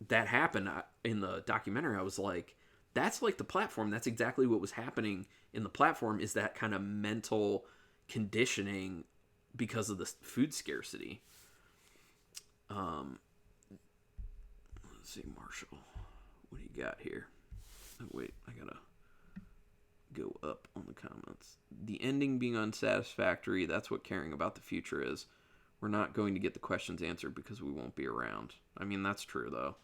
[SPEAKER 1] that happened in the documentary, I was like, that's like the platform. That's exactly what was happening in the platform, is that kind of mental conditioning because of the food scarcity. Let's see, Marshall, what do you got here? Oh, wait, I gotta go up on the comments. The ending being unsatisfactory, that's what caring about the future is. We're not going to get the questions answered because we won't be around. I mean, that's true, though.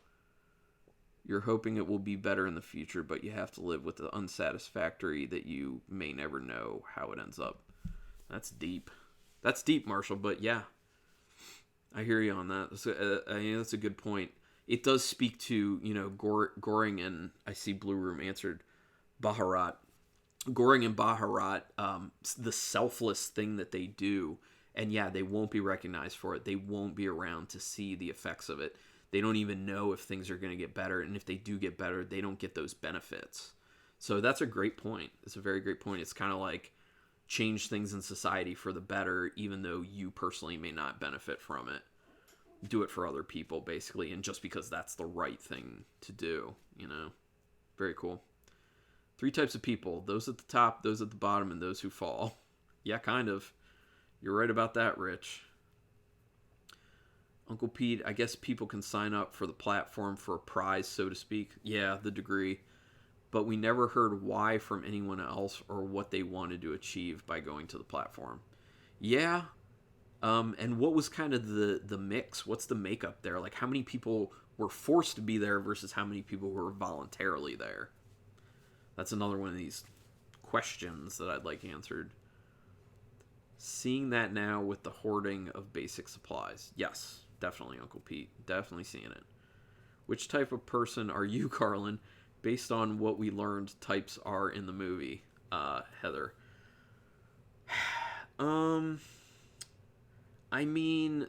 [SPEAKER 1] You're hoping it will be better in the future, but you have to live with the unsatisfactory that you may never know how it ends up. That's deep. That's deep, Marshall, but yeah. I hear you on that. That's a good point. It does speak to, Goring and, I see Blue Room answered, Baharat. Goring and Baharat, the selfless thing that they do, and yeah, they won't be recognized for it. They won't be around to see the effects of it. They don't even know if things are going to get better, and if they do get better, they don't get those benefits. So that's a great point. It's a very great point. It's kind of like change things in society for the better, even though you personally may not benefit from it. Do it for other people, basically, and just because that's the right thing to do, Very cool. 3 types of people: those at the top, those at the bottom, and those who fall. Yeah, kind of. You're right about that, Rich. Uncle Pete, I guess people can sign up for the platform for a prize, so to speak. Yeah, the degree. But we never heard why from anyone else or what they wanted to achieve by going to the platform. Yeah. And what was kind of the mix? What's the makeup there? Like, how many people were forced to be there versus how many people were voluntarily there? That's another one of these questions that I'd like answered. Seeing that now with the hoarding of basic supplies. Yes, definitely, Uncle Pete. Definitely seeing it. Which type of person are you, Carlin? Based on what we learned types are in the movie, Heather. I mean,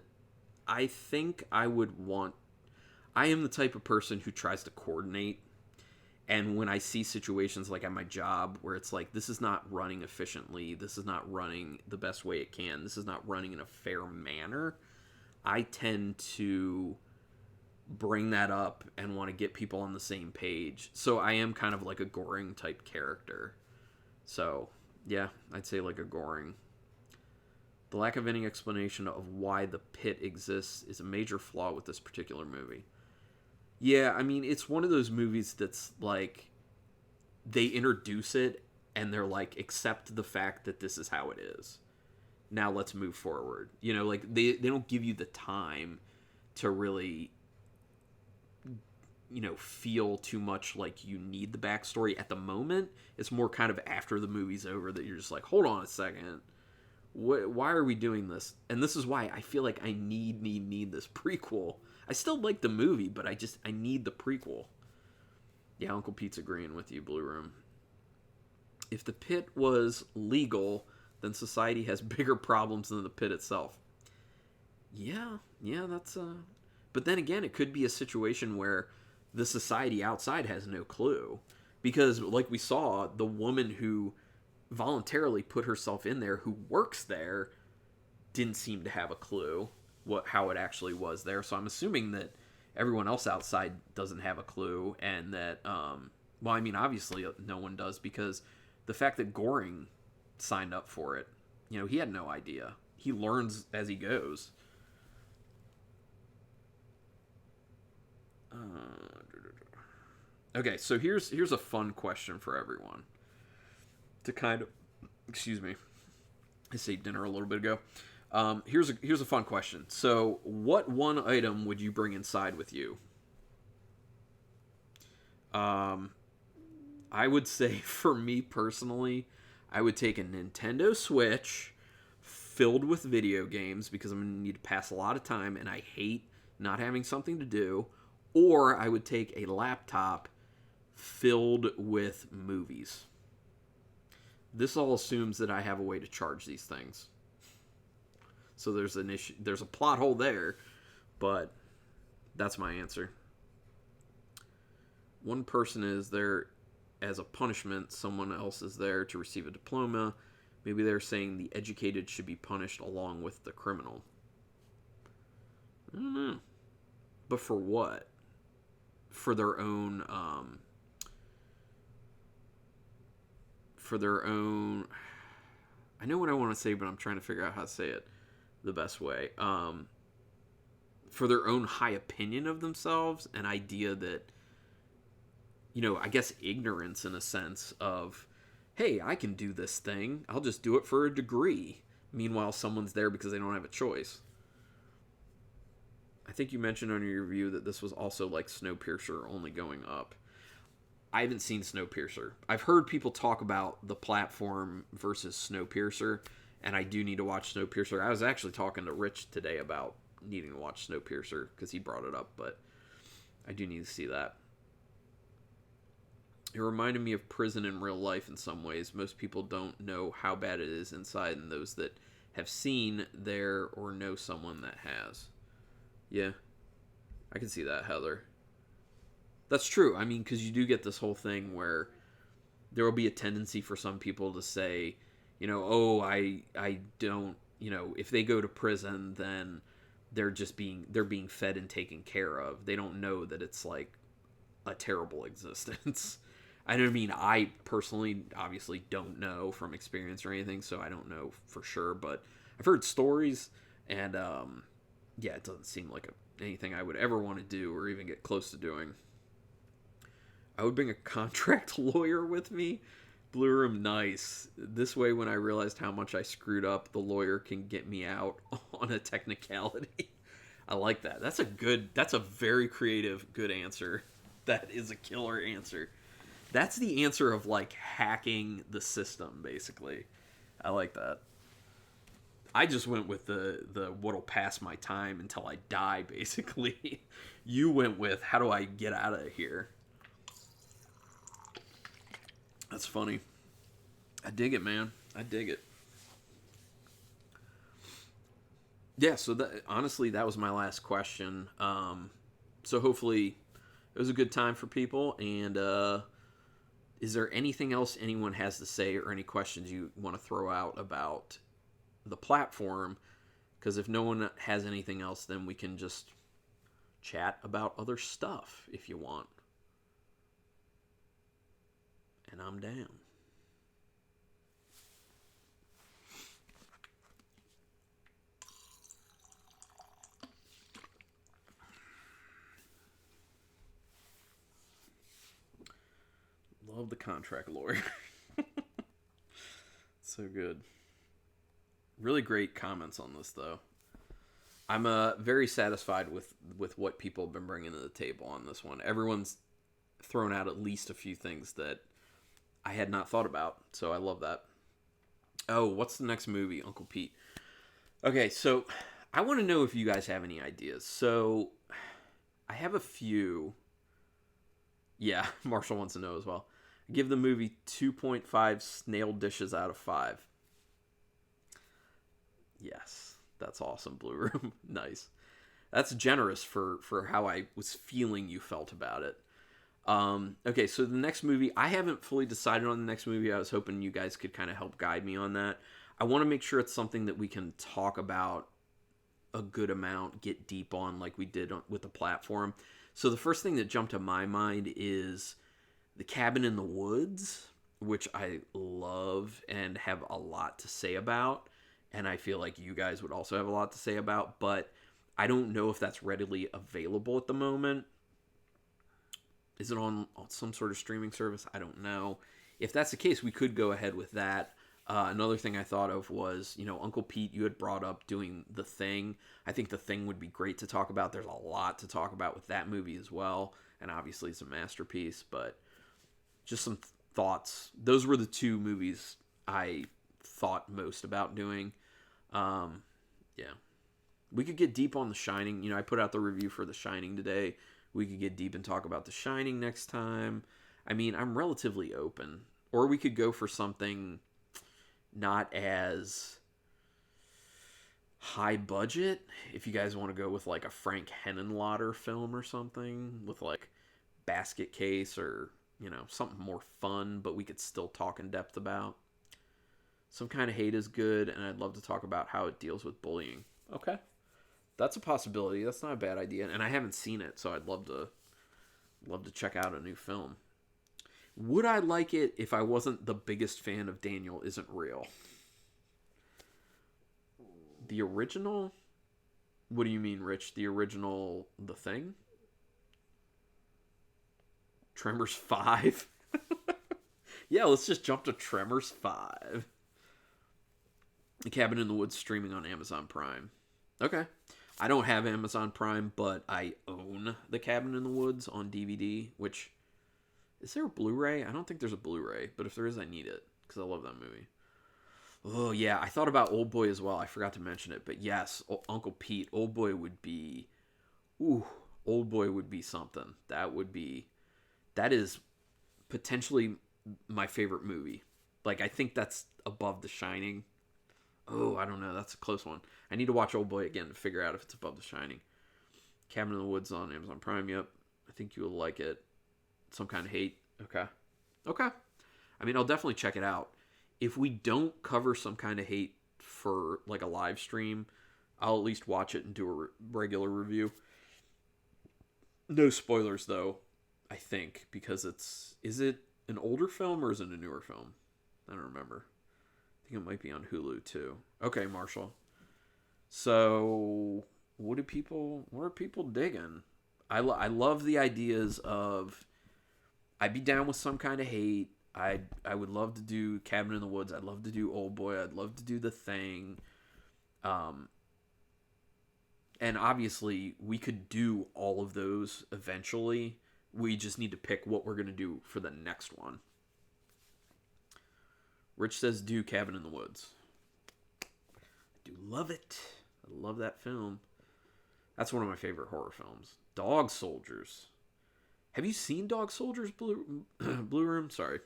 [SPEAKER 1] I think I am the type of person who tries to coordinate. And when I see situations like at my job where it's like, this is not running efficiently, this is not running the best way it can, this is not running in a fair manner, I tend to bring that up and want to get people on the same page. So I am kind of like a Goring type character. So, yeah, I'd say like a Goring. The lack of any explanation of why the pit exists is a major flaw with this particular movie. Yeah, I mean, it's one of those movies that's like, they introduce it and they're like, accept the fact that this is how it is. Now let's move forward. Like, they don't give you the time to really, feel too much like you need the backstory at the moment. It's more kind of after the movie's over that you're just like, hold on a second. Why are we doing this? And this is why I feel like I need this prequel. I still like the movie, but I need the prequel. Yeah, Uncle Pete's agreeing with you, Blue Room. If the pit was legal, then society has bigger problems than the pit itself. Yeah, that's But then again, it could be a situation where the society outside has no clue. Because, like we saw, the woman who voluntarily put herself in there, who works there, didn't seem to have a clue how it actually was there. So I'm assuming that everyone else outside doesn't have a clue, and that obviously no one does, because the fact that Goring signed up for it, he had no idea. He learns as he goes. Okay, so here's a fun question for everyone to kind of, excuse me, I saved dinner a little bit ago. Here's a fun question. So, what one item would you bring inside with you? I would say, for me personally, I would take a Nintendo Switch filled with video games, because I'm going to need to pass a lot of time and I hate not having something to do. Or I would take a laptop filled with movies. This all assumes that I have a way to charge these things. So there's an issue. There's a plot hole there, but that's my answer. One person is there as a punishment. Someone else is there to receive a diploma. Maybe they're saying the educated should be punished along with the criminal. I don't know. But for what? For their own... I know what I want to say, but I'm trying to figure out how to say it the best way. For their own high opinion of themselves, an idea that, I guess ignorance in a sense of hey, I can do this thing. I'll just do it for a degree. Meanwhile, someone's there because they don't have a choice. I think you mentioned on your review that this was also like Snowpiercer, only going up. I haven't seen Snowpiercer. I've heard people talk about the platform versus Snowpiercer, and I do need to watch Snowpiercer. I was actually talking to Rich today about needing to watch Snowpiercer because he brought it up, but I do need to see that. It reminded me of prison in real life in some ways. Most people don't know how bad it is inside, and those that have seen there or know someone that has. Yeah, I can see that, Heather. That's true. I mean, because you do get this whole thing where there will be a tendency for some people to say, oh, I don't, if they go to prison, then they're being fed and taken care of. They don't know that it's like a terrible existence. I don't mean I personally obviously don't know from experience or anything, so I don't know for sure, but I've heard stories, and yeah, it doesn't seem like anything I would ever want to do or even get close to doing. I would bring a contract lawyer with me. Blue Room, nice. This way, when I realized how much I screwed up, the lawyer can get me out on a technicality. I like that. That's a very creative, good answer. That is a killer answer. That's the answer of like hacking the system, basically. I like that. I just went with the what'll pass my time until I die, basically. You went with how do I get out of here? That's funny. I dig it, man. I dig it. Yeah, so honestly, that was my last question. So hopefully it was a good time for people. And is there anything else anyone has to say or any questions you want to throw out about the platform? Because if no one has anything else, then we can just chat about other stuff if you want. And I'm down. Love the contract lawyer. So good. Really great comments on this, though. I'm very satisfied with what people have been bringing to the table on this one. Everyone's thrown out at least a few things that I had not thought about, so I love that. Oh, what's the next movie, Uncle Pete? Okay, so I want to know if you guys have any ideas. So I have a few. Yeah, Marshall wants to know as well. Give the movie 2.5 snail dishes out of 5. Yes, that's awesome, Blue Room. Nice. That's generous for how I was feeling you felt about it. Okay, so the next movie, I haven't fully decided on the next movie. I was hoping you guys could kind of help guide me on that. I want to make sure it's something that we can talk about a good amount, get deep on like we did with the platform. So the first thing that jumped to my mind is The Cabin in the Woods, which I love and have a lot to say about. And I feel like you guys would also have a lot to say about, but I don't know if that's readily available at the moment. Is it on some sort of streaming service? I don't know. If that's the case, we could go ahead with that. Another thing I thought of was, Uncle Pete, you had brought up doing The Thing. I think The Thing would be great to talk about. There's a lot to talk about with that movie as well. And obviously it's a masterpiece, but just some thoughts. Those were the two movies I thought most about doing. Yeah. We could get deep on The Shining. I put out the review for The Shining today. We could get deep and talk about The Shining next time. I mean, I'm relatively open. Or we could go for something not as high budget. If you guys want to go with like a Frank Henenlotter film or something with like Basket Case or, something more fun, but we could still talk in depth about. Some Kind of Hate is good, and I'd love to talk about how it deals with bullying. Okay. That's a possibility. That's not a bad idea, and I haven't seen it, so I'd love to check out a new film. Would I like it if I wasn't the biggest fan of Daniel Isn't Real? The original? What do you mean, Rich? The original The Thing? Tremors 5? Yeah, let's just jump to Tremors 5. The Cabin in the Woods streaming on Amazon Prime. Okay. I don't have Amazon Prime, but I own The Cabin in the Woods on DVD, which... Is there a Blu-ray? I don't think there's a Blu-ray, but if there is, I need it, because I love that movie. Oh, yeah, I thought about Old Boy as well. I forgot to mention it, but yes, Uncle Pete, Old Boy would be... Ooh, Old Boy would be something. That is potentially my favorite movie. Like, I think that's above The Shining. Oh, I don't know. That's a close one. I need to watch Old Boy again to figure out if it's above The Shining. Cabin in the Woods on Amazon Prime. Yep. I think you'll like it. Some Kind of Hate. Okay. Okay. I mean, I'll definitely check it out. If we don't cover Some Kind of Hate for like a live stream, I'll at least watch it and do a regular review. No spoilers though, I think, because is it an older film or is it a newer film? I don't remember. I think it might be on Hulu too. Okay, Marshall. So, what are people digging? I love the ideas of... I'd be down with Some Kind of Hate. I would love to do Cabin in the Woods. I'd love to do Old Boy. I'd love to do The Thing. And obviously, we could do all of those eventually. We just need to pick what we're going to do for the next one. Rich says do Cabin in the Woods. I do love it. I love that film. That's one of my favorite horror films. Dog Soldiers. Have you seen Dog Soldiers, Blue Room? Sorry.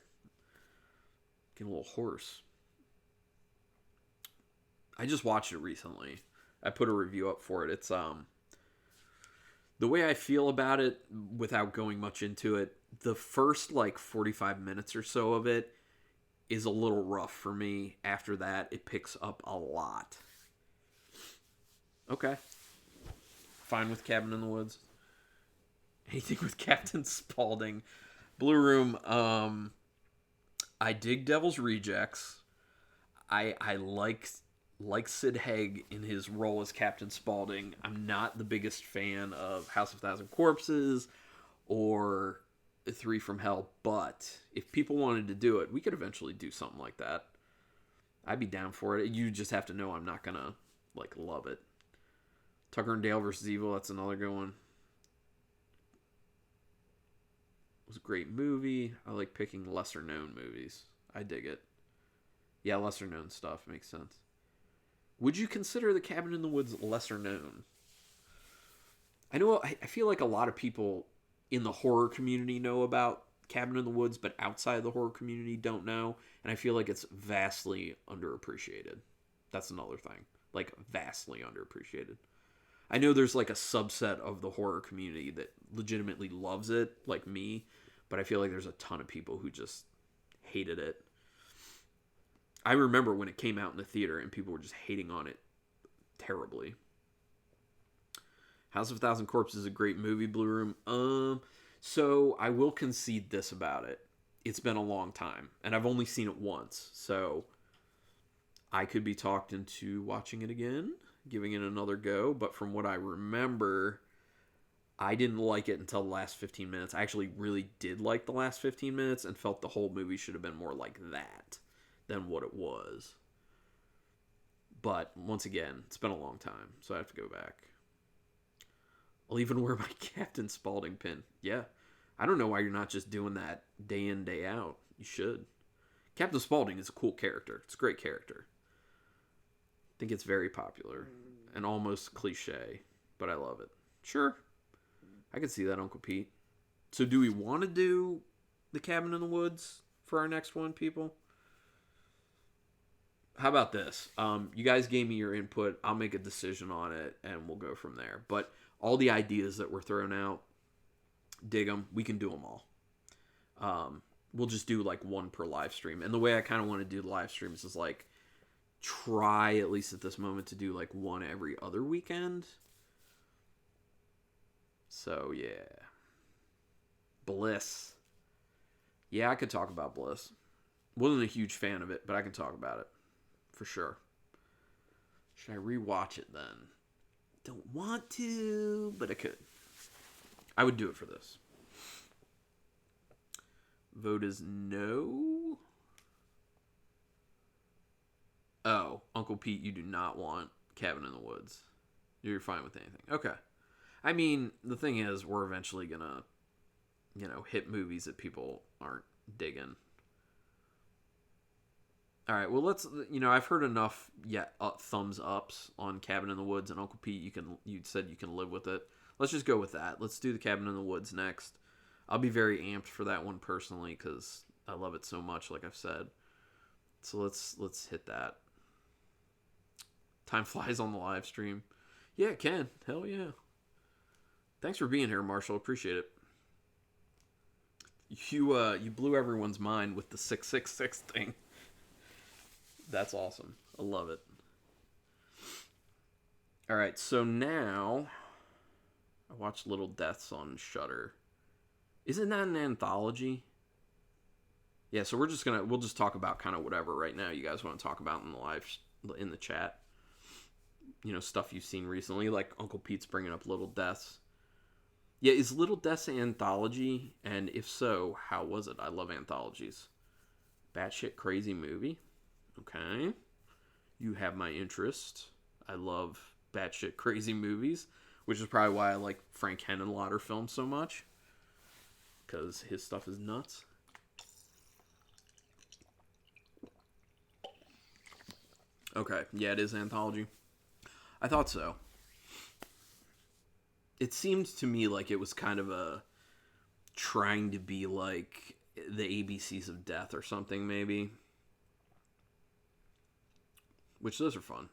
[SPEAKER 1] Getting a little hoarse. I just watched it recently. I put a review up for it. It's the way I feel about it, without going much into it, the first like 45 minutes or so of it is a little rough for me. After that, it picks up a lot. Okay. Fine with Cabin in the Woods. Anything with Captain Spaulding. Blue Room, I dig Devil's Rejects. I like Sid Haig in his role as Captain Spaulding. I'm not the biggest fan of House of Thousand Corpses or Three from Hell, but if people wanted to do it, we could eventually do something like that. I'd be down for it. You just have to know I'm not gonna like love it. Tucker and Dale versus Evil, that's another good one. It was a great movie. I like picking lesser known movies. I dig it. Yeah, lesser known stuff makes sense. Would you consider The Cabin in the Woods lesser known? I feel like a lot of people in the horror community know about Cabin in the Woods, but outside of the horror community don't know, and I feel like it's vastly underappreciated. That's another thing. Like, vastly underappreciated. I know there's like a subset of the horror community that legitimately loves it, like me, but I feel like there's a ton of people who just hated it. I remember when it came out in the theater and people were just hating on it terribly. House of a Thousand Corpses is a great movie, Blue Room. So I will concede this about it. It's been a long time, and I've only seen it once, so I could be talked into watching it again, giving it another go, but from what I remember, I didn't like it until the last 15 minutes. I actually really did like the last 15 minutes and felt the whole movie should have been more like that than what it was. But once again, it's been a long time, so I have to go back. I'll even wear my Captain Spaulding pin. Yeah. I don't know why you're not just doing that day in, day out. You should. Captain Spaulding is a cool character. It's a great character. I think it's very popular and almost cliche, but I love it. Sure. I can see that, Uncle Pete. So do we want to do The Cabin in the Woods for our next one, people? How about this? You guys gave me your input. I'll make a decision on it, and we'll go from there. But all the ideas that were thrown out, dig them. We can do them all. We'll just do like one per live stream. And the way I kind of want to do the live streams is like try, at least at this moment, to do like one every other weekend. So, yeah. Bliss. Yeah, I could talk about Bliss. Wasn't a huge fan of it, but I can talk about it. For sure. Should I rewatch it then? Don't want to, but I could. I would do it for this. Vote is no. Oh, Uncle Pete, you do not want Cabin in the Woods. You're fine with anything. Okay. I mean, the thing is, we're eventually gonna, hit movies that people aren't digging. All right. Well, let's. I've heard enough. Thumbs ups on Cabin in the Woods and Uncle Pete. You said you can live with it. Let's just go with that. Let's do the Cabin in the Woods next. I'll be very amped for that one personally because I love it so much. Like I've said. So let's hit that. Time flies on the live stream. Yeah, it can. Hell yeah. Thanks for being here, Marshall. Appreciate it. You blew everyone's mind with the 666 thing. That's awesome. I love it. All right, so now I watched Little Deaths on Shudder. Isn't that an anthology? Yeah, so we'll just talk about kind of whatever right now you guys want to talk about in the chat. Stuff you've seen recently, like Uncle Pete's bringing up Little Deaths. Yeah, is Little Deaths an anthology? And if so, how was it? I love anthologies. Batshit crazy movie. Okay. You have my interest. I love batshit crazy movies, which is probably why I like Frank Henenlotter films so much. Because his stuff is nuts. Okay, yeah, it is anthology. I thought so. It seemed to me like it was kind of a trying to be like the ABCs of Death or something, maybe. Which those are fun.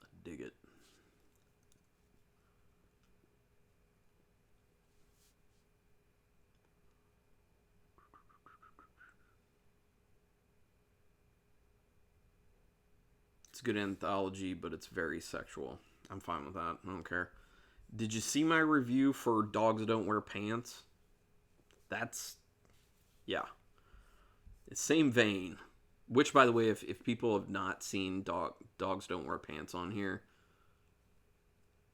[SPEAKER 1] I dig it. It's a good anthology, but it's very sexual. I'm fine with that. I don't care. Did you see my review for Dogs Don't Wear Pants? Yeah. Same vein. Which, by the way, if people have not seen Dogs Don't Wear Pants on here,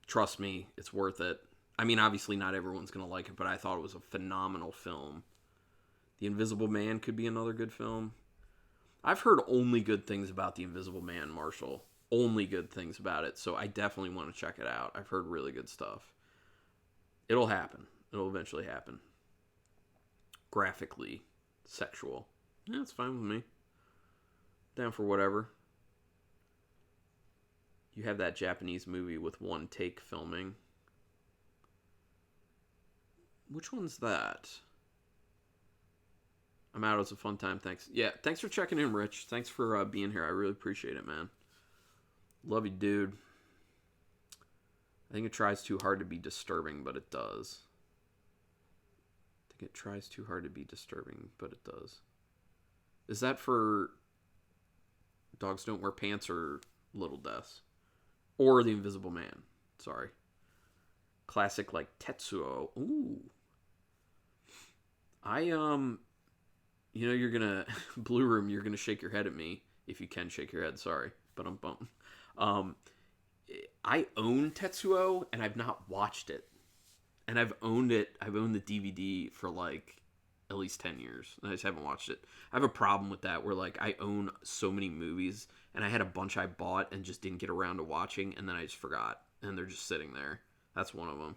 [SPEAKER 1] trust me, it's worth it. I mean, obviously not everyone's going to like it, but I thought it was a phenomenal film. The Invisible Man could be another good film. I've heard only good things about The Invisible Man, Marshall. Only good things about it, so I definitely want to check it out. I've heard really good stuff. It'll happen. It'll eventually happen. Graphically sexual. Yeah, it's fine with me. Down for whatever. You have that Japanese movie with one take filming. Which one's that? I'm out. It was a fun time. Thanks. Yeah, thanks for checking in, Rich. Thanks for being here. I really appreciate it, man. Love you, dude. I think it tries too hard to be disturbing, but it does. I think it tries too hard to be disturbing, but it does. Is that for Dogs Don't Wear Pants or Little Deaths? Or The Invisible Man? Sorry. Classic like Tetsuo. Ooh. You're gonna Blue Room. You're gonna shake your head at me if you can shake your head. Sorry, but I'm bummed. I own Tetsuo and I've not watched it, and I've owned it. I've owned the DVD for like at least 10 years, and I just haven't watched it. I have a problem with that, where like I own so many movies, and I had a bunch I bought and just didn't get around to watching, and then I just forgot, and they're just sitting there. That's one of them.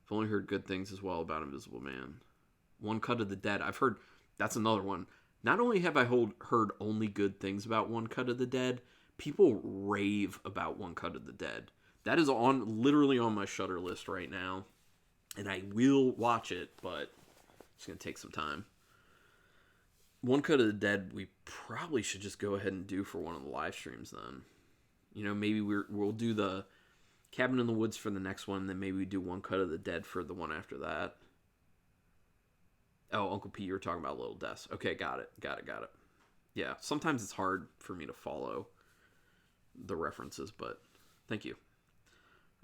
[SPEAKER 1] I've only heard good things as well about Invisible Man. One Cut of the Dead. I've heard. That's another one. Not only have I heard only good things about One Cut of the Dead, people rave about One Cut of the Dead. That is literally on my Shudder list right now, and I will watch it, but it's going to take some time. One Cut of the Dead, we probably should just go ahead and do for one of the live streams then. Maybe we'll do the Cabin in the Woods for the next one, then maybe we do One Cut of the Dead for the one after that. Oh, Uncle Pete, you were talking about Little Deaths. Okay, got it. Yeah, sometimes it's hard for me to follow the references, but thank you.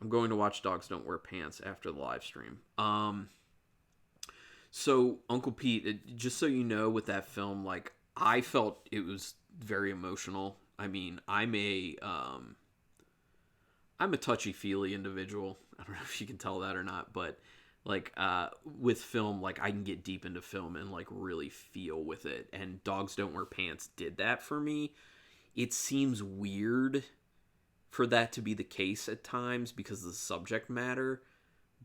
[SPEAKER 1] I'm going to watch Dogs Don't Wear Pants after the live stream. So, Uncle Pete, just so you know, with that film, like, I felt it was very emotional. I mean, I'm a touchy-feely individual. I don't know if you can tell that or not, but Like with film, like I can get deep into film and like really feel with it. And Dogs Don't Wear Pants did that for me. It seems weird for that to be the case at times because of the subject matter,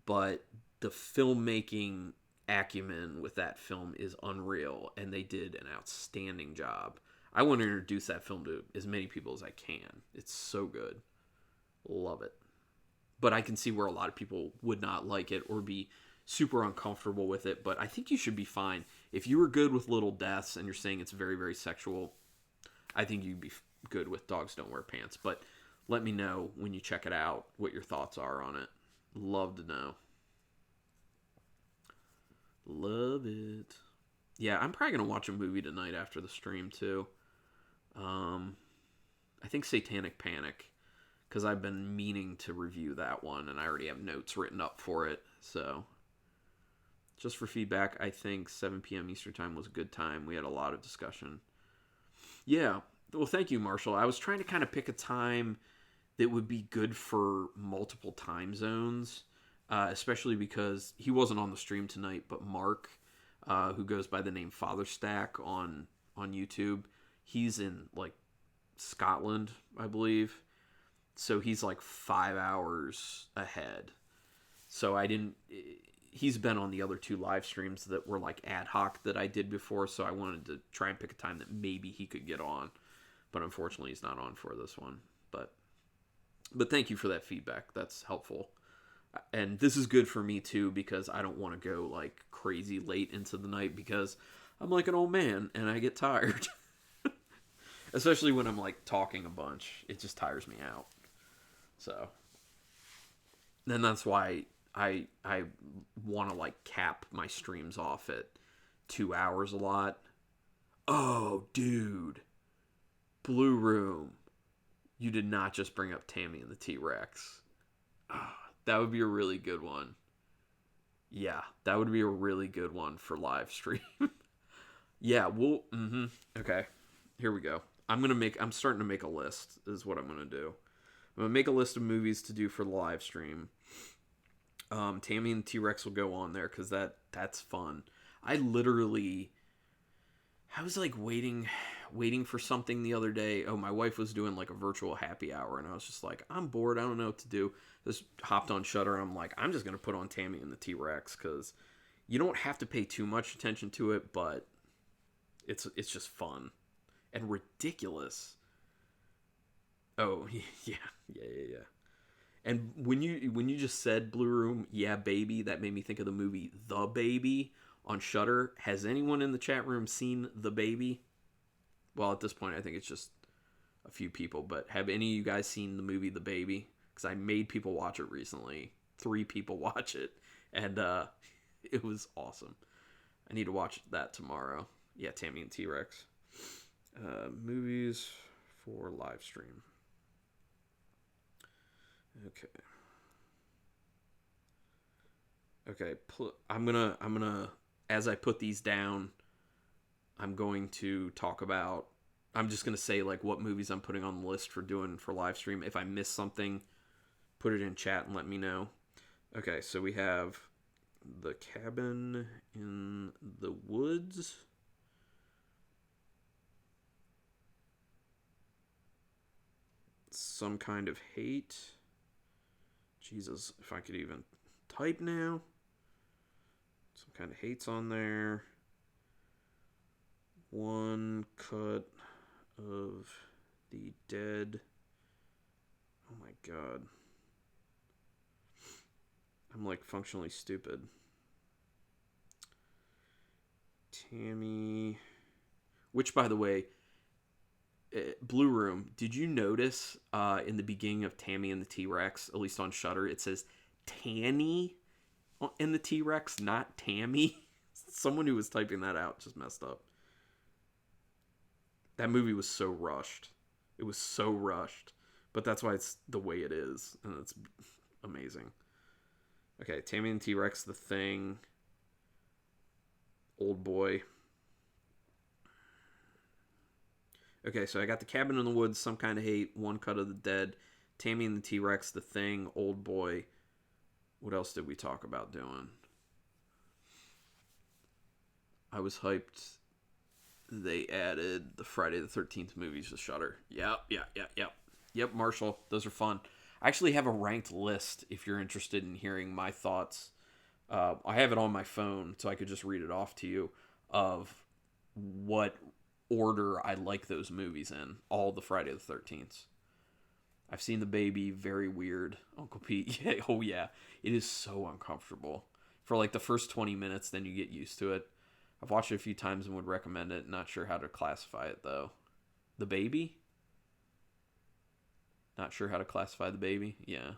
[SPEAKER 1] but the filmmaking acumen with that film is unreal, and they did an outstanding job. I want to introduce that film to as many people as I can. It's so good. Love it. But I can see where a lot of people would not like it or be super uncomfortable with it, but I think you should be fine. If you were good with little deaths and you're saying it's very, very sexual, I think you'd be good with Dogs Don't Wear Pants. But let me know when you check it out what your thoughts are on it. Love to know. Love it. Yeah, I'm probably going to watch a movie tonight after the stream, too. I think Satanic Panic, because I've been meaning to review that one, and I already have notes written up for it. So, just for feedback, I think 7 p.m. Eastern Time was a good time. We had a lot of discussion. Yeah. Well, thank you, Marshall. I was trying to kind of pick a time that would be good for multiple time zones, especially because he wasn't on the stream tonight, but Mark, who goes by the name Father Stack on YouTube, he's in like Scotland, I believe. So he's like 5 hours ahead. So I didn't. He's been on the other two live streams that were like ad hoc that I did before. So I wanted to try and pick a time that maybe he could get on, but unfortunately he's not on for this one. But thank you for that feedback. That's helpful. And this is good for me too because I don't want to go like crazy late into the night because I'm like an old man and I get tired. Especially when I'm like talking a bunch. It just tires me out. So then that's why I want to like cap my streams off at 2 hours a lot. Oh, dude. Blue Room. You did not just bring up Tammy and the T-Rex. Oh, that would be a really good one. Yeah, that would be a really good one for live stream. Yeah, we'll. Okay, here we go. I'm starting to make a list. Is what I'm gonna do. I'm gonna make a list of movies to do for the live stream. Tammy and T-Rex will go on there because that's fun. I was like waiting for something the other day. Oh, my wife was doing like a virtual happy hour, and I was just like, I'm bored. I don't know what to do. Just hopped on Shudder. I'm like, I'm just gonna put on Tammy and the T-Rex because you don't have to pay too much attention to it, but it's just fun and ridiculous. Oh yeah. And when you just said Blue Room, yeah, baby, that made me think of the movie The Baby on Shudder. Has anyone in the chat room seen The Baby? Well, at this point, I think it's just a few people. But have any of you guys seen the movie The Baby? Because I made people watch it recently. 3 people watch it, and it was awesome. I need to watch that tomorrow. Yeah, Tammy and T-Rex. Movies for live stream. Okay. I'm gonna as I put these down, I'm going to talk about. I'm just gonna say like what movies I'm putting on the list for doing for live stream. If I miss something, put it in chat and let me know. Okay, so we have The Cabin in the Woods. Some Kind of Hate. Jesus, if I could even type now. Some Kind of Hate's on there. One Cut of the Dead. Oh my god. I'm like functionally stupid. Tammy. Which, by the way, Blue Room, did you notice in the beginning of Tammy and the T-Rex, at least on Shudder, it says Tanny in the T-Rex, not Tammy? Someone who was typing that out just messed up. That movie was so rushed. It was so rushed. But that's why it's the way it is. And it's amazing. Okay, Tammy and T-Rex, The Thing. Old Boy. Okay, so I got The Cabin in the Woods, Some Kind of Hate, One Cut of the Dead, Tammy and the T-Rex, The Thing, Old Boy. What else did we talk about doing? I was hyped. They added the Friday the 13th movies to Shudder. Yep, Marshall. Those are fun. I actually have a ranked list if you're interested in hearing my thoughts. I have it on my phone, so I could just read it off to you of what order I like those movies in. All the Friday the 13th. I've seen The Baby, very weird. Uncle Pete, yeah, oh yeah. It is so uncomfortable. For like the first 20 minutes, then you get used to it. I've watched it a few times and would recommend it. Not sure how to classify it though. The Baby? Not sure how to classify The Baby? Yeah.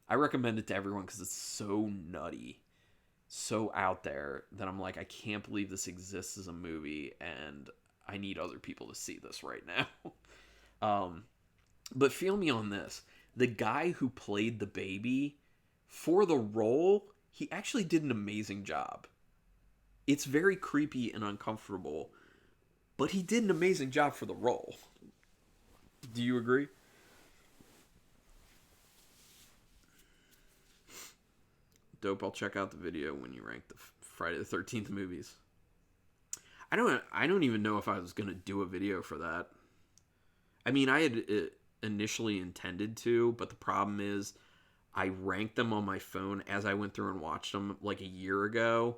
[SPEAKER 1] I recommend it to everyone because it's so nutty, so out there that I'm like, I can't believe this exists as a movie and I need other people to see this right now. But feel me on this. The guy who played the baby, for the role, he actually did an amazing job. It's very creepy and uncomfortable, but he did an amazing job for the role. Do you agree? Dope. I'll check out the video when you rank the Friday the 13th movies. I don't even know if I was going to do a video for that. I mean, I had initially intended to, but the problem is I ranked them on my phone as I went through and watched them like a year ago,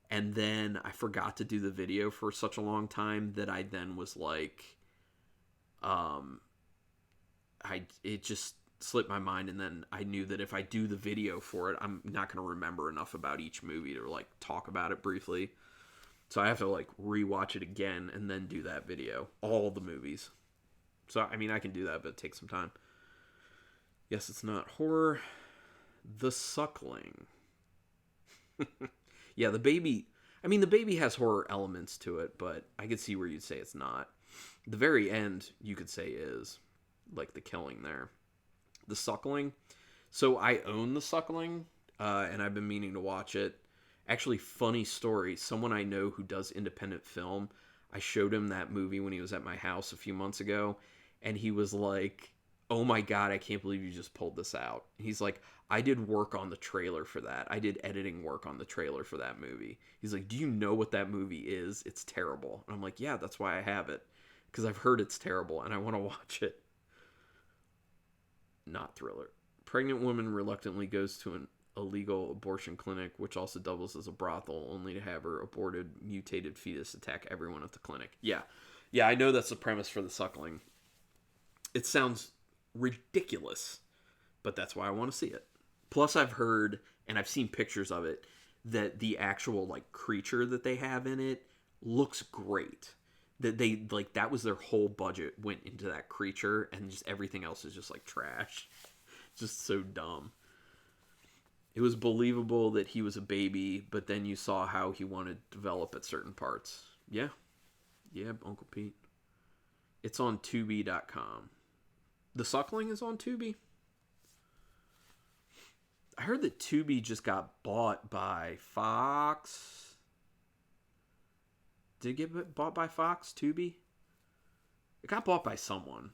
[SPEAKER 1] and then I forgot to do the video for such a long time that I then was like, it just slipped my mind, and then I knew that if I do the video for it, I'm not going to remember enough about each movie to like talk about it briefly. So I have to like rewatch it again and then do that video, all the movies. So I mean, I can do that, but it takes some time. Yes, it's not horror. The Suckling. Yeah, the baby. I mean, the baby has horror elements to it, but I could see where you'd say it's not. The very end, you could say is like the killing there. The Suckling. So I own The Suckling, and I've been meaning to watch it. Actually, funny story. Someone I know who does independent film, I showed him that movie when he was at my house a few months ago, and he was like, "Oh my god, I can't believe you just pulled this out." He's like, "I did work on the trailer for that. I did editing work on the trailer for that movie." He's like, "Do you know what that movie is? It's terrible." And I'm like, "Yeah, that's why I have it, because I've heard it's terrible and I want to watch it." Not thriller. Pregnant woman reluctantly goes to an illegal abortion clinic, which also doubles as a brothel, only to have her aborted mutated fetus attack everyone at the clinic. Yeah, I know that's the premise for The Suckling. It sounds ridiculous, but that's why I want to see it. Plus, I've heard, and I've seen pictures of it, that the actual like creature that they have in it looks great. That they like that was their whole budget went into that creature, and just everything else is just like trash. Just so dumb. It was believable that he was a baby, but then you saw how he wanted to develop at certain parts. Yeah, Uncle Pete. It's on Tubi.com. The Suckling is on Tubi. I heard that Tubi just got bought by Fox. Did it get bought by Fox, Tubi? It got bought by someone.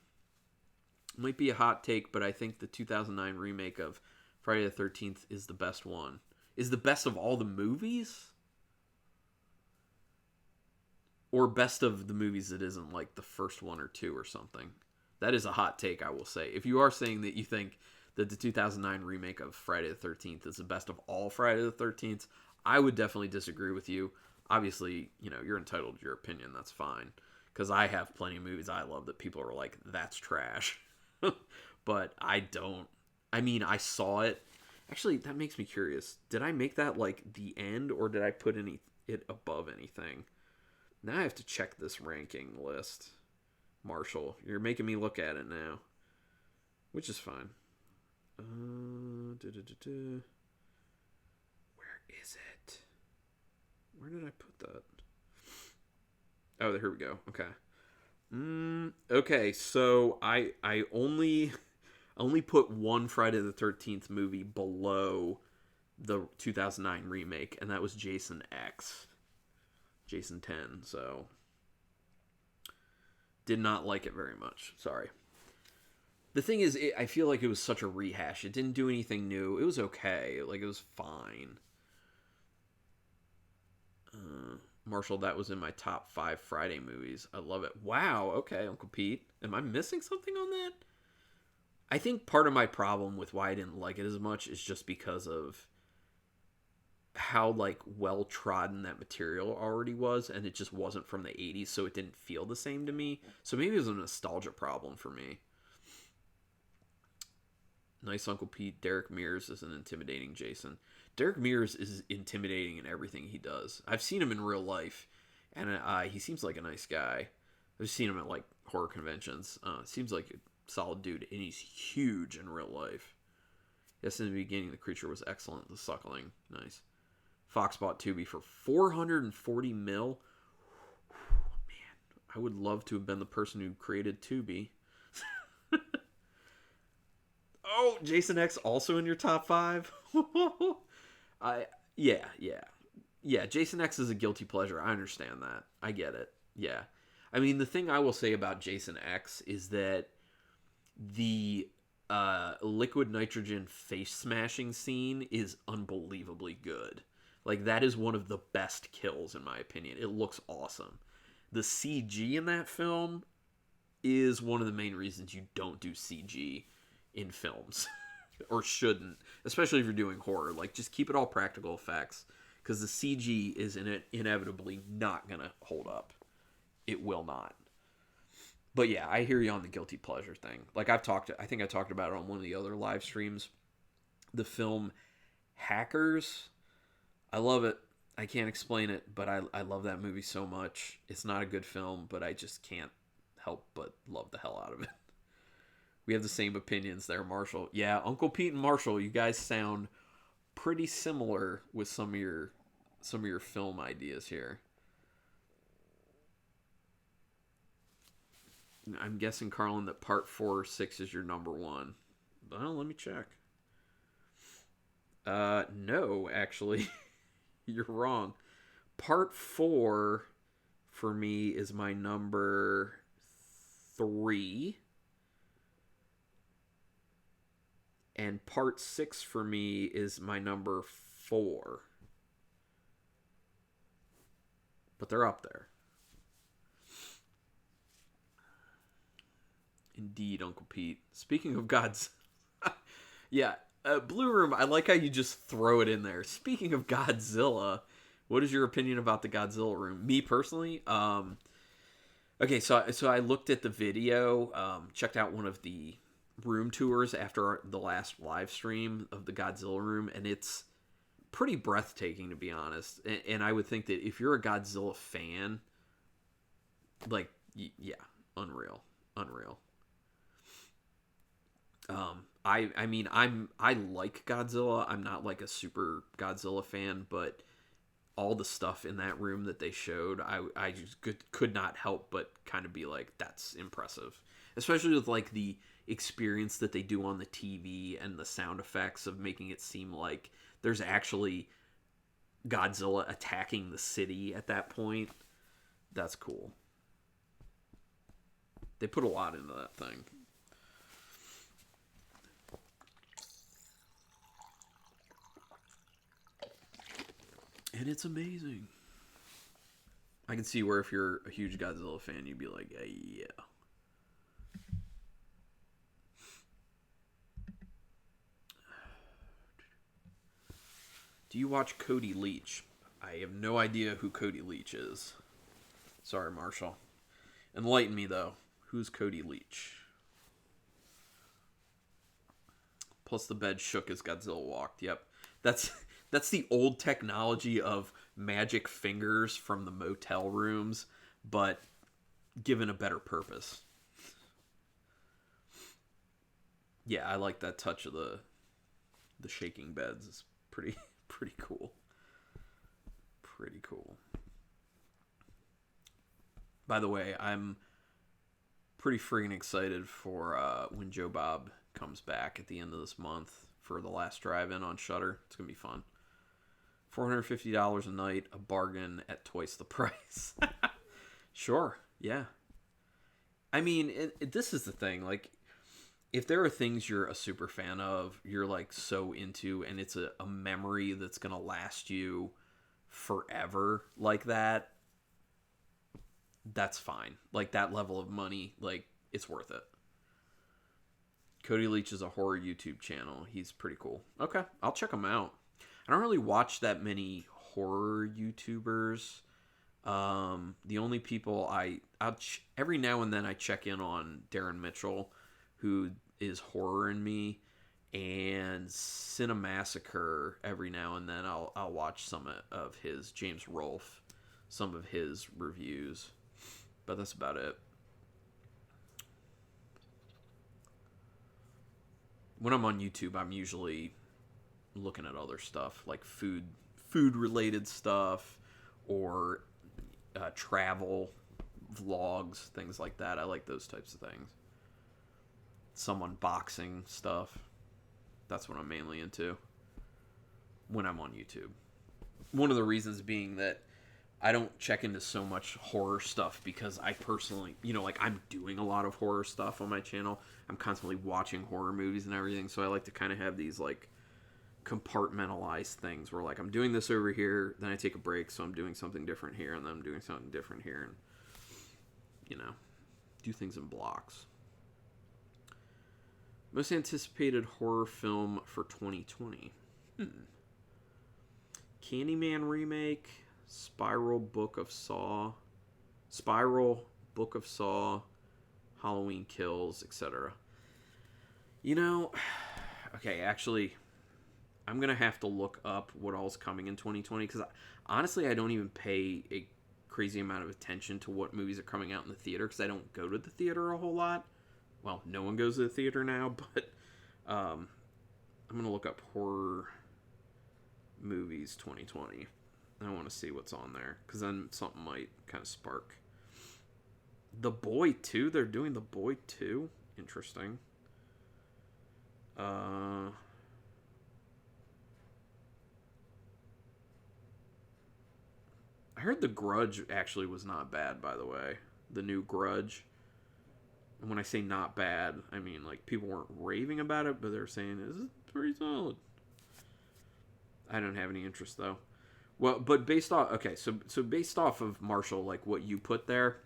[SPEAKER 1] Might be a hot take, but I think the 2009 remake of Friday the 13th is the best one. Is the best of all the movies? Or best of the movies that isn't like the first one or two or something. That is a hot take, I will say. If you are saying that you think that the 2009 remake of Friday the 13th is the best of all Friday the 13th, I would definitely disagree with you. Obviously, you know, you're entitled to your opinion. That's fine. Because I have plenty of movies I love that people are like, that's trash. But I don't. I mean, I saw it. Actually, that makes me curious. Did I make that like the end, or did I put it above anything? Now I have to check this ranking list. Marshall, you're making me look at it now, which is fine. Where is it? Where did I put that? Oh, here we go. Okay. Okay, so I only put one Friday the 13th movie below the 2009 remake, and that was Jason X. Jason 10, so did not like it very much. Sorry. The thing is, I feel like it was such a rehash. It didn't do anything new. It was okay. Like, it was fine. Marshall, that was in my top 5 Friday movies. I love it. Wow. Okay, Uncle Pete. Am I missing something on that? I think part of my problem with why I didn't like it as much is just because of how like well trodden that material already was, and it just wasn't from the 80s, so it didn't feel the same to me. So maybe it was a nostalgia problem for me. Nice Uncle Pete. Derek Mears is an intimidating Jason. Derek Mears is intimidating in everything he does. I've seen him in real life, and he seems like a nice guy. I've seen him at like horror conventions. Seems like a solid dude, and he's huge in real life. Yes, in the beginning, the creature was excellent. The suckling, nice. Fox bought Tubi for $440 million. Man, I would love to have been the person who created Tubi. Oh, Jason X also in your top 5? Yeah. Jason X is a guilty pleasure. I understand that. I get it. Yeah. I mean, the thing I will say about Jason X is that the liquid nitrogen face smashing scene is unbelievably good. Like, that is one of the best kills, in my opinion. It looks awesome. The CG in that film is one of the main reasons you don't do CG in films. Or shouldn't. Especially if you're doing horror. Like, just keep it all practical effects. Because the CG is inevitably not going to hold up. It will not. But yeah, I hear you on the guilty pleasure thing. Like, I think I talked about it on one of the other live streams. The film Hackers. I love it. I can't explain it, but I love that movie so much. It's not a good film, but I just can't help but love the hell out of it. We have the same opinions there, Marshall. Yeah, Uncle Pete and Marshall, you guys sound pretty similar with some of your film ideas here. I'm guessing, Carlin, that part 4 or 6 is your number 1. Well, let me check. No, actually. You're wrong. Part 4 for me is my number 3. And part 6 for me is my number 4. But they're up there. Indeed, Uncle Pete. Speaking of God's... yeah, Blue Room, I like how you just throw it in there. Speaking of Godzilla, what is your opinion about the Godzilla room? Me personally, okay, so I looked at the video, checked out one of the room tours after the last live stream of the Godzilla room, and it's pretty breathtaking, to be honest. And I would think that if you're a Godzilla fan, like, yeah, unreal. I mean, I like Godzilla. I'm not like a super Godzilla fan, but all the stuff in that room that they showed, I just could not help but kind of be like, that's impressive. Especially with like the experience that they do on the TV and the sound effects of making it seem like there's actually Godzilla attacking the city at that point. That's cool. They put a lot into that thing. And it's amazing. I can see where if you're a huge Godzilla fan, you'd be like, yeah. Do you watch Cody Leach? I have no idea who Cody Leach is. Sorry, Marshall. Enlighten me, though. Who's Cody Leach? Plus the bed shook as Godzilla walked. Yep. That's the old technology of magic fingers from the motel rooms, but given a better purpose. Yeah, I like that touch of the shaking beds. It's pretty cool. Pretty cool. By the way, I'm pretty freaking excited for when Joe Bob comes back at the end of this month for the last drive-in on Shudder. It's gonna be fun. $450 a night, a bargain at twice the price. Sure, yeah. I mean, this is the thing. Like, if there are things you're a super fan of, you're like so into, and it's a memory that's gonna last you forever like that, that's fine. Like that level of money, like it's worth it. Cody Leach is a horror YouTube channel. He's pretty cool. Okay, I'll check him out. I don't really watch that many horror YouTubers. The only people every now and then I check in on Darren Mitchell, who is Horror in Me, and Cinemassacre. Every now and then I'll watch some of his, James Rolfe, some of his reviews, but that's about it. When I'm on YouTube, I'm usually looking at other stuff like food related stuff, or travel vlogs, things like that. I like those types of things. Some unboxing stuff. That's what I'm mainly into when I'm on YouTube. One of the reasons being that I don't check into so much horror stuff because I personally, like I'm doing a lot of horror stuff on my channel. I'm constantly watching horror movies and everything, so I like to kind of have these like compartmentalized things where like I'm doing this over here, then I take a break, so I'm doing something different here, and then I'm doing something different here, and do things in blocks. Most anticipated horror film for 2020. Candyman remake, Spiral, Book of Saw, Halloween Kills, etc. Okay, actually, I'm going to have to look up what all's coming in 2020, because honestly, I don't even pay a crazy amount of attention to what movies are coming out in the theater, because I don't go to the theater a whole lot. Well, no one goes to the theater now, but I'm going to look up horror movies 2020. I want to see what's on there, because then something might kind of spark. The Boy 2? They're doing The Boy 2? Interesting. I heard The Grudge actually was not bad, by the way. The new Grudge. And when I say not bad, I mean like people weren't raving about it, but they're saying it's pretty solid. I don't have any interest though. Well, but based off so based off of Marshall, like what you put there,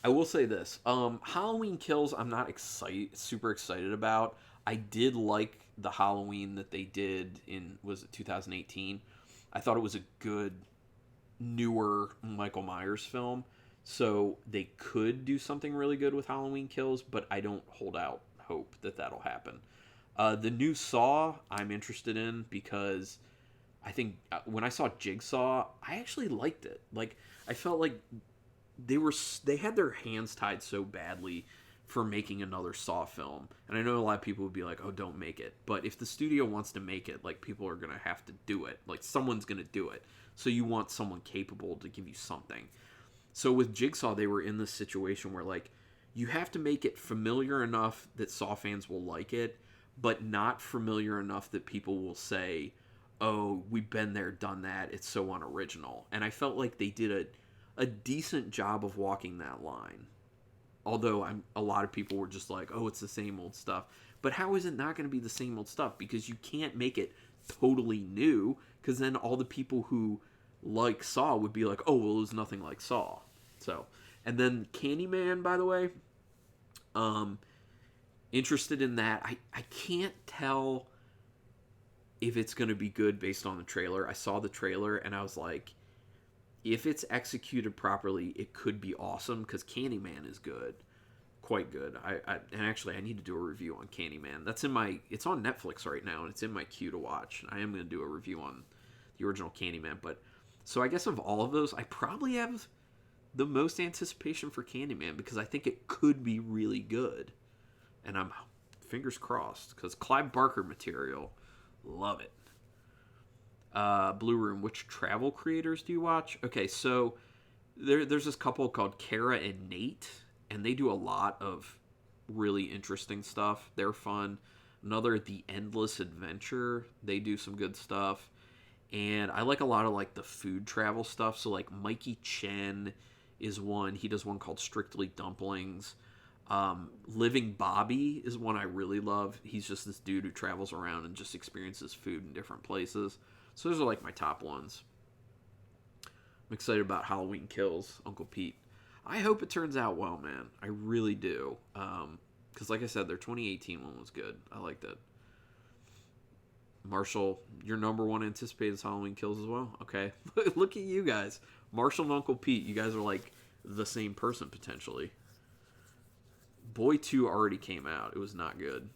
[SPEAKER 1] I will say this: Halloween Kills, I'm not super excited about. I did like the Halloween that they did in, was it 2018? I thought it was a good newer Michael Myers film, so they could do something really good with Halloween Kills, but I don't hold out hope that that'll happen. The new Saw I'm interested in, because I think when I saw Jigsaw, I actually liked it. Like, I felt like they had their hands tied so badly for making another Saw film. And I know a lot of people would be like, oh, don't make it. But if the studio wants to make it, like, people are going to have to do it. Like, someone's going to do it. So you want someone capable to give you something. So with Jigsaw, they were in this situation where, like, you have to make it familiar enough that Saw fans will like it, but not familiar enough that people will say, oh, we've been there, done that, it's so unoriginal. And I felt like they did a decent job of walking that line. Although a lot of people were just like, oh, it's the same old stuff. But how is it not going to be the same old stuff? Because you can't make it totally new, because then all the people who like Saw would be like, oh, well, it was nothing like Saw. So, and then Candyman, by the way, interested in that. I can't tell if it's going to be good based on the trailer. I saw the trailer and I was like, if it's executed properly, it could be awesome, because Candyman is good, quite good. And actually, I need to do a review on Candyman. It's on Netflix right now, and it's in my queue to watch. I am going to do a review on the original Candyman. But so I guess of all of those, I probably have the most anticipation for Candyman, because I think it could be really good, and I'm fingers crossed, because Clive Barker material, love it. Blue Room, which travel creators do you watch? Okay, so there's this couple called Kara and Nate, and they do a lot of really interesting stuff. They're fun. Another, The Endless Adventure, they do some good stuff. And I like a lot of like the food travel stuff. So like Mikey Chen is one. He does one called Strictly Dumplings. Living Bobby is one I really love. He's just this dude who travels around and just experiences food in different places. So those are like my top ones. I'm excited about Halloween Kills, Uncle Pete. I hope it turns out well, man. I really do. Because, like I said, their 2018 one was good. I liked it. Marshall, your number one anticipated is Halloween Kills as well. Okay, look at you guys, Marshall and Uncle Pete. You guys are like the same person potentially. Boy 2 already came out. It was not good.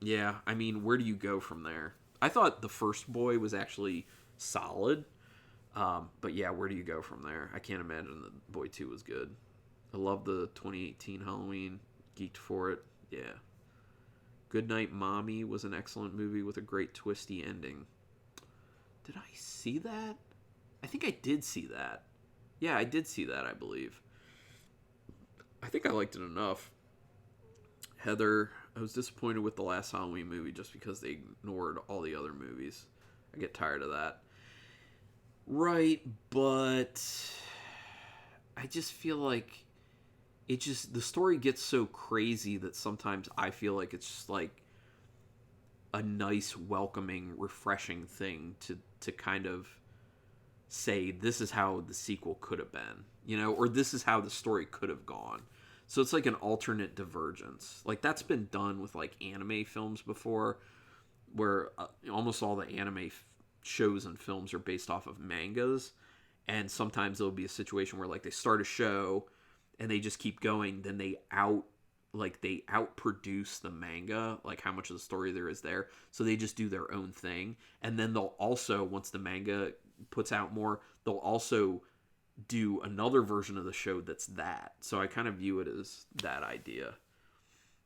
[SPEAKER 1] Yeah, I mean, where do you go from there? I thought the first Boy was actually solid. But yeah, where do you go from there? I can't imagine that Boy 2 was good. I love the 2018 Halloween. Geeked for it. Yeah. Goodnight Mommy was an excellent movie with a great twisty ending. Did I see that? I think I did see that. Yeah, I did see that, I believe. I think I liked it enough. Heather, I was disappointed with the last Halloween movie just because they ignored all the other movies. I get tired of that. Right, but I just feel like the story gets so crazy that sometimes I feel like it's just like a nice, welcoming, refreshing thing to kind of say this is how the sequel could have been, or this is how the story could have gone. So it's like an alternate divergence. Like that's been done with like anime films before, where almost all the anime shows and films are based off of mangas, and sometimes there'll be a situation where like they start a show and they just keep going, then they outproduce the manga, like how much of the story there is there, so they just do their own thing. And then they'll also, once the manga puts out more, they'll also do another version of the show that's that. So I kind of view it as that idea,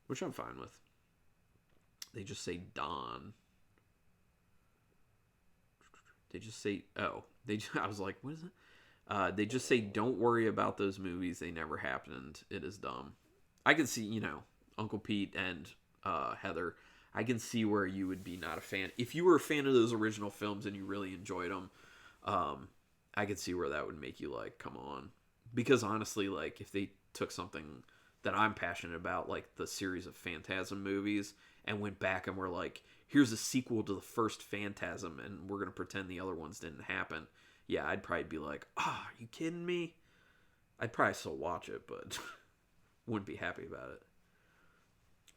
[SPEAKER 1] which I'm fine with. They just say Don. They just say, I was like, what is it? They just say, don't worry about those movies. They never happened. It is dumb. I can see, Uncle Pete and Heather, I can see where you would be not a fan. If you were a fan of those original films and you really enjoyed them, I could see where that would make you like, come on. Because honestly, like, if they took something that I'm passionate about, like the series of Phantasm movies, and went back and were like, here's a sequel to the first Phantasm, and we're going to pretend the other ones didn't happen, yeah, I'd probably be like, are you kidding me? I'd probably still watch it, but wouldn't be happy about it.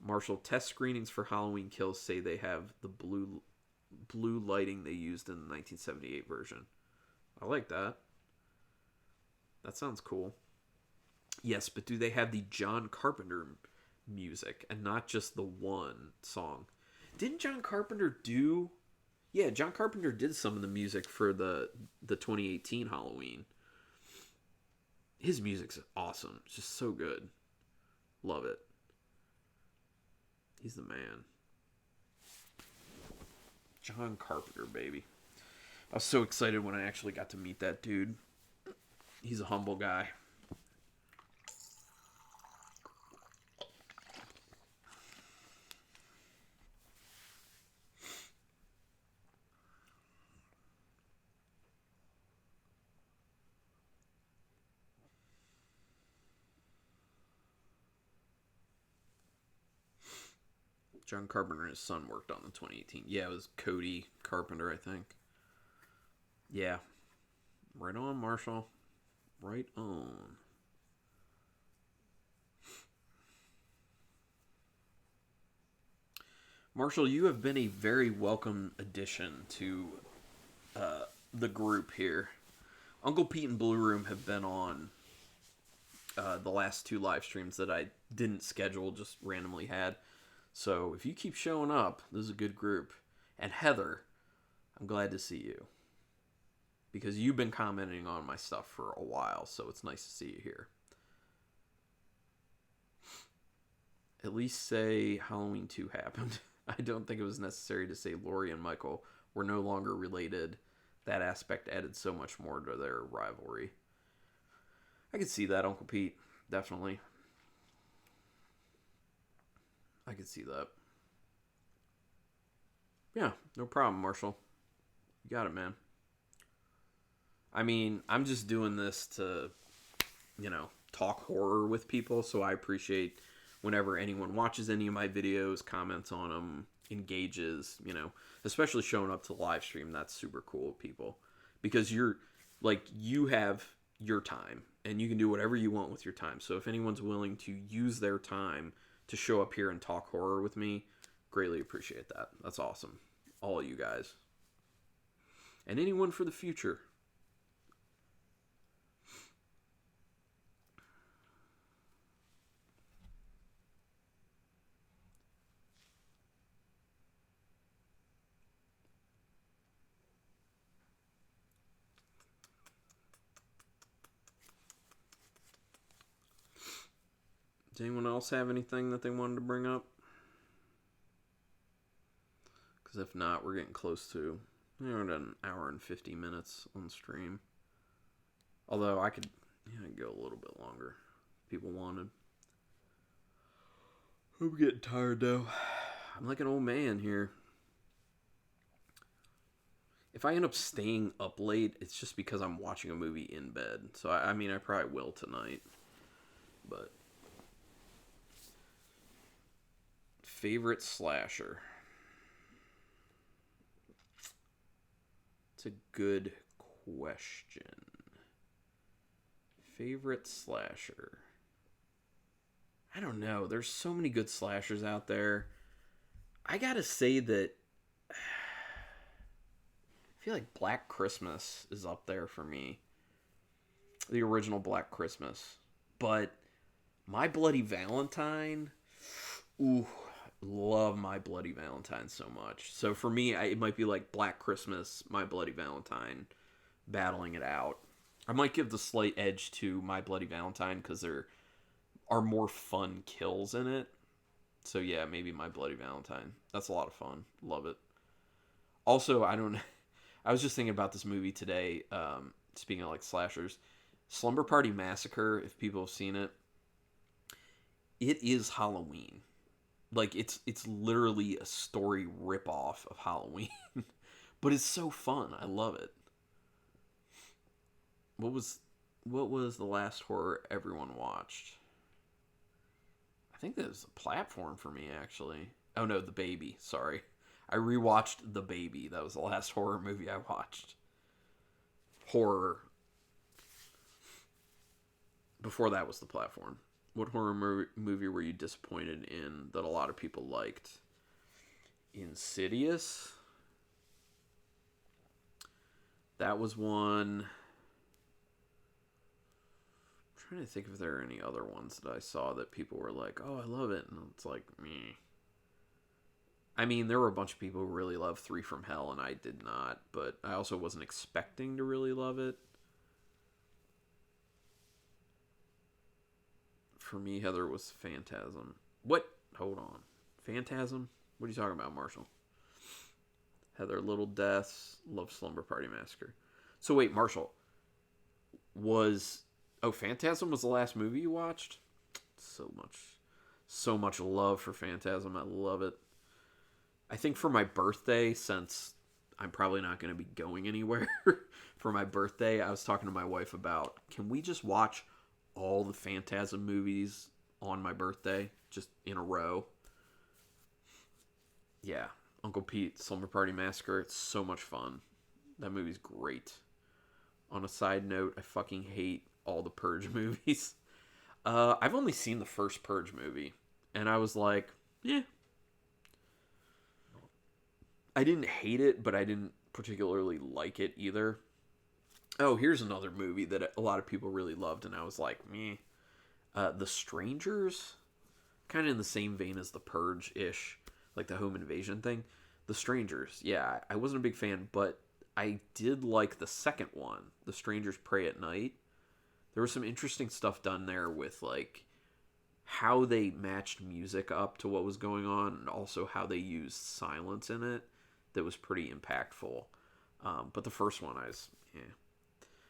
[SPEAKER 1] Marshall, test screenings for Halloween Kills say they have the blue lighting they used in the 1978 version. I like that. That sounds cool. Yes, but do they have the John Carpenter music and not just the one song? Didn't John Carpenter do... Yeah, John Carpenter did some of the music for the 2018 Halloween. His music's awesome. It's just so good. Love it. He's the man. John Carpenter, baby. I was so excited when I actually got to meet that dude. He's a humble guy. John Carpenter and his son worked on the 2018. Yeah, it was Cody Carpenter, I think. Yeah. Right on, Marshall. Right on. Marshall, you have been a very welcome addition to the group here. Uncle Pete and Blue Room have been on the last two live streams that I didn't schedule, just randomly had. So if you keep showing up, this is a good group. And Heather, I'm glad to see you. Because you've been commenting on my stuff for a while, so it's nice to see you here. At least say Halloween 2 happened. I don't think it was necessary to say Laurie and Michael were no longer related. That aspect added so much more to their rivalry. I could see that, Uncle Pete. Definitely. I could see that. Yeah, no problem, Marshall. You got it, man. I mean, I'm just doing this to, talk horror with people, so I appreciate whenever anyone watches any of my videos, comments on them, engages, especially showing up to the live stream. That's super cool, people. Because you have your time, and you can do whatever you want with your time. So if anyone's willing to use their time to show up here and talk horror with me, greatly appreciate that. That's awesome. All of you guys. And anyone for the future. Does anyone else have anything that they wanted to bring up? Because if not, we're getting close to, we're at an hour and 50 minutes on stream. Although I could go a little bit longer. People wanted. I'm getting tired though. I'm like an old man here. If I end up staying up late, it's just because I'm watching a movie in bed. So I probably will tonight. But favorite slasher. It's a good question. Favorite slasher. I don't know. There's so many good slashers out there. I gotta say that I feel like Black Christmas is up there for me. The original Black Christmas. But My Bloody Valentine, ooh, love My Bloody Valentine so much. So for me, it might be like Black Christmas, My Bloody Valentine, battling it out. I might give the slight edge to My Bloody Valentine because there are more fun kills in it. So yeah, maybe My Bloody Valentine. That's a lot of fun. Love it. Also, I was just thinking about this movie today. Speaking of like slashers, Slumber Party Massacre. If people have seen it, it is Halloween. Like it's literally a story ripoff of Halloween, but it's so fun. I love it. What was the last horror everyone watched? I think that was a platform for me actually. Oh no, The Baby. Sorry, I rewatched The Baby. That was the last horror movie I watched. Horror. Before that was The Platform. What horror movie were you disappointed in that a lot of people liked? Insidious. That was one. I'm trying to think if there are any other ones that I saw that people were like, oh, I love it. And it's like, meh. I mean, there were a bunch of people who really loved Three from Hell, and I did not. But I also wasn't expecting to really love it. For me, Heather, was Phantasm. What? Hold on. Phantasm? What are you talking about, Marshall? Heather, Little Deaths, love Slumber Party Massacre. So wait, Marshall, Phantasm was the last movie you watched? So much love for Phantasm. I love it. I think for my birthday, since I'm probably not going to be going anywhere for my birthday, I was talking to my wife about, can we just watch all the Phantasm movies on my birthday, just in a row? Yeah, Uncle Pete, Slumber Party Massacre, it's so much fun. That movie's great. On a side note, I fucking hate all the Purge movies. I've only seen the first Purge movie, and I was like, yeah. I didn't hate it, but I didn't particularly like it either. Oh, here's another movie that a lot of people really loved, and I was like, meh. The Strangers, kind of in the same vein as the Purge-ish, like the home invasion thing. The Strangers, yeah, I wasn't a big fan, but I did like the second one, The Strangers Prey at Night. There was some interesting stuff done there with, like, how they matched music up to what was going on, and also how they used silence in it that was pretty impactful. But the first one,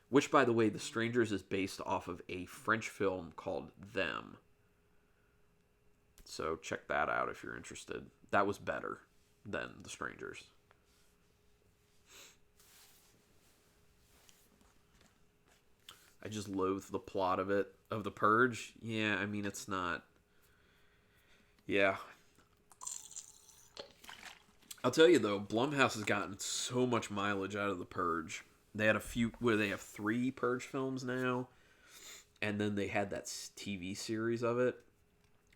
[SPEAKER 1] Which, by the way, The Strangers is based off of a French film called Them. So check that out if you're interested. That was better than The Strangers. I just loathe the plot of it. Of The Purge. Yeah, I mean, it's not... Yeah. I'll tell you, though, Blumhouse has gotten so much mileage out of The Purge. They had a few. Where they have 3 Purge films now, and then they had that TV series of it.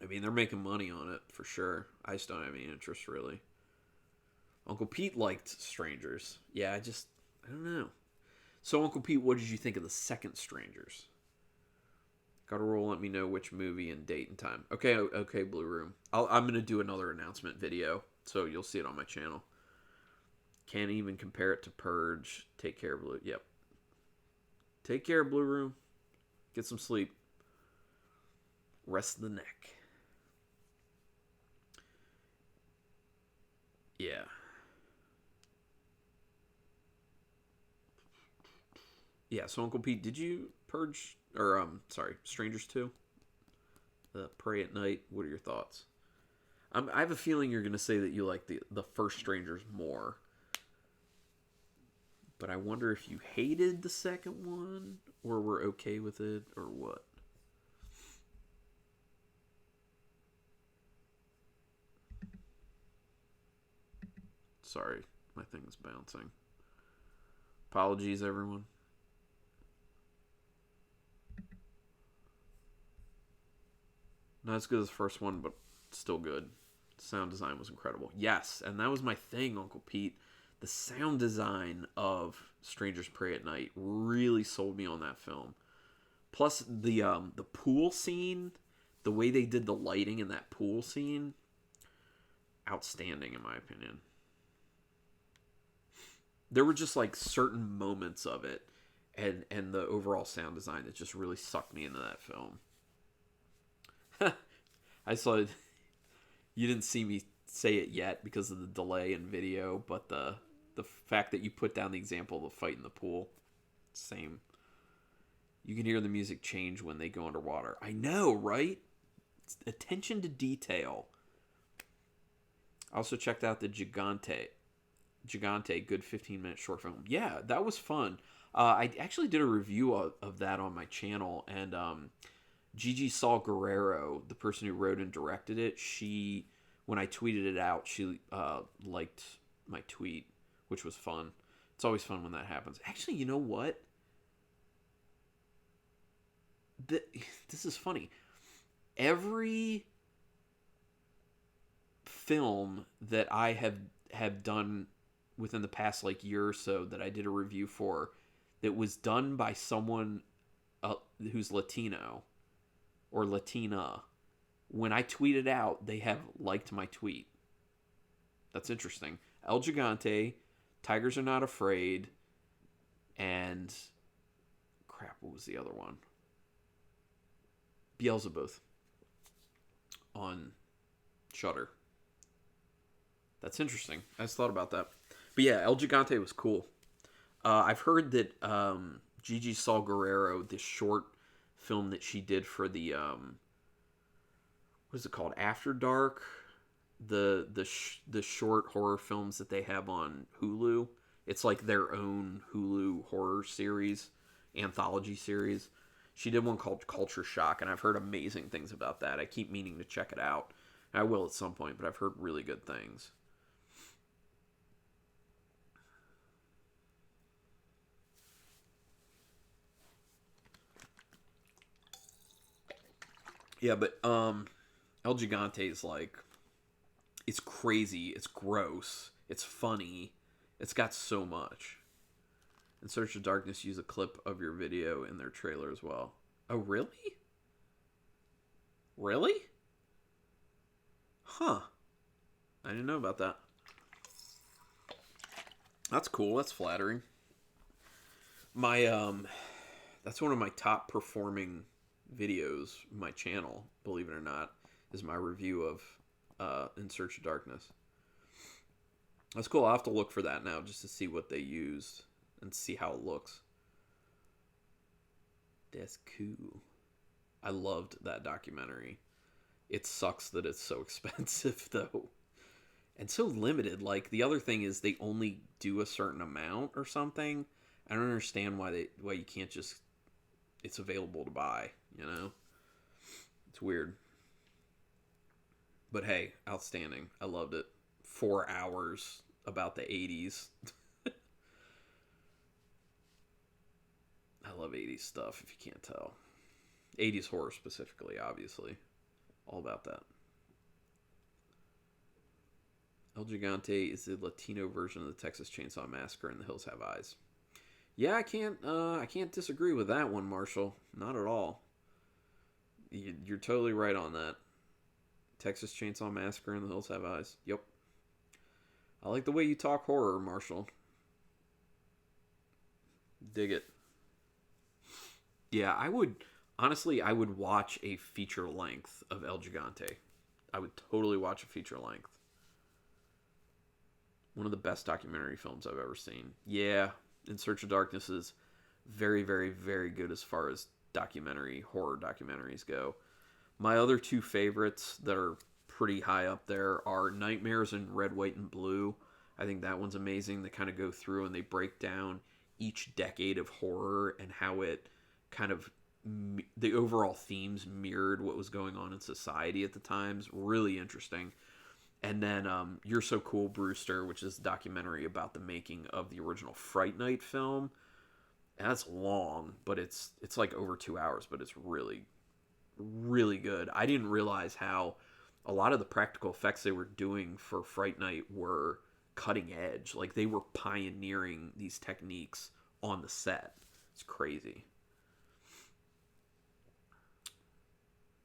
[SPEAKER 1] I mean, they're making money on it for sure. I just don't have any interest really. Uncle Pete liked Strangers. Yeah, I don't know. So, Uncle Pete, what did you think of the second Strangers? Got a roll. Let me know which movie and date and time. Okay, Blue Room. I'm gonna do another announcement video, so you'll see it on my channel. Can't even compare it to Purge. Take care, Blue. Yep. Take care, Blue Room. Get some sleep. Rest the neck. Yeah. Yeah, so Uncle Pete, did you Purge, or, Strangers 2? The Pray at Night? What are your thoughts? I have a feeling you're going to say that you like the first Strangers more. But I wonder if you hated the second one, or were okay with it, or what? Sorry, my thing's bouncing. Apologies, everyone. Not as good as the first one, but still good. Sound design was incredible. Yes, and that was my thing, Uncle Pete. The sound design of Strangers Pray at Night really sold me on that film. Plus the pool scene, the way they did the lighting in that pool scene, outstanding in my opinion. There were just like certain moments of it and the overall sound design that just really sucked me into that film. I saw it. You didn't see me say it yet because of the delay in video, but the fact that you put down the example of the fight in the pool, same. You can hear the music change when they go underwater. I know, right? It's attention to detail. I also checked out the Gigante, good 15-minute short film. Yeah, that was fun. I actually did a review of that on my channel, and Gigi Saul Guerrero, the person who wrote and directed it, when I tweeted it out, she liked my tweet, which was fun. It's always fun when that happens. Actually, you know what? This is funny. Every film that I have done within the past year or so that I did a review for, that was done by someone who's Latino or Latina, when I tweeted out, they have liked my tweet. That's interesting. El Gigante, Tigers Are Not Afraid, and crap, what was the other one? Beelzebub on Shudder. That's interesting. I just thought about that. But yeah, El Gigante was cool. I've heard that Gigi Saul Guerrero, this short film that she did for the what is it called? After Dark, the short horror films that they have on Hulu. It's like their own Hulu horror series, anthology series. She did one called Culture Shock, and I've heard amazing things about that. I keep meaning to check it out. I will at some point, but I've heard really good things. Yeah, but El Gigante is it's crazy, it's gross, it's funny, it's got so much. In Search of Darkness use a clip of your video in their trailer as well. Oh, really? Really? Huh. I didn't know about that. That's cool, that's flattering. That's one of my top performing videos, my channel, believe it or not, is my review of In Search of Darkness. That's cool. I'll have to look for that now just to see what they used and see how it looks. That's cool. I loved that documentary. It sucks that it's so expensive, though. And so limited. The other thing is they only do a certain amount or something. I don't understand why you can't just... It's available to buy, you know? It's weird. But hey, outstanding. I loved it. 4 hours about the 80s. I love 80s stuff, if you can't tell. 80s horror specifically, obviously. All about that. El Gigante is the Latino version of the Texas Chainsaw Massacre and The Hills Have Eyes. Yeah, I can't disagree with that one, Marshall. Not at all. You're totally right on that. Texas Chainsaw Massacre and The Hills Have Eyes. Yep. I like the way you talk horror, Marshall. Dig it. Yeah, I would watch a feature length of El Gigante. I would totally watch a feature length. One of the best documentary films I've ever seen. Yeah, In Search of Darkness is very, very, very good as far as horror documentaries go. My other two favorites that are pretty high up there are Nightmares in Red, White, and Blue. I think that one's amazing. They kind of go through and they break down each decade of horror and how it kind of the overall themes mirrored what was going on in society at the times. Really interesting. And then You're So Cool, Brewster, which is a documentary about the making of the original Fright Night film. And that's long, but it's like over 2 hours, but it's really, really good. I didn't realize how a lot of the practical effects they were doing for Fright Night were cutting edge. Like, they were pioneering these techniques on the set. It's crazy.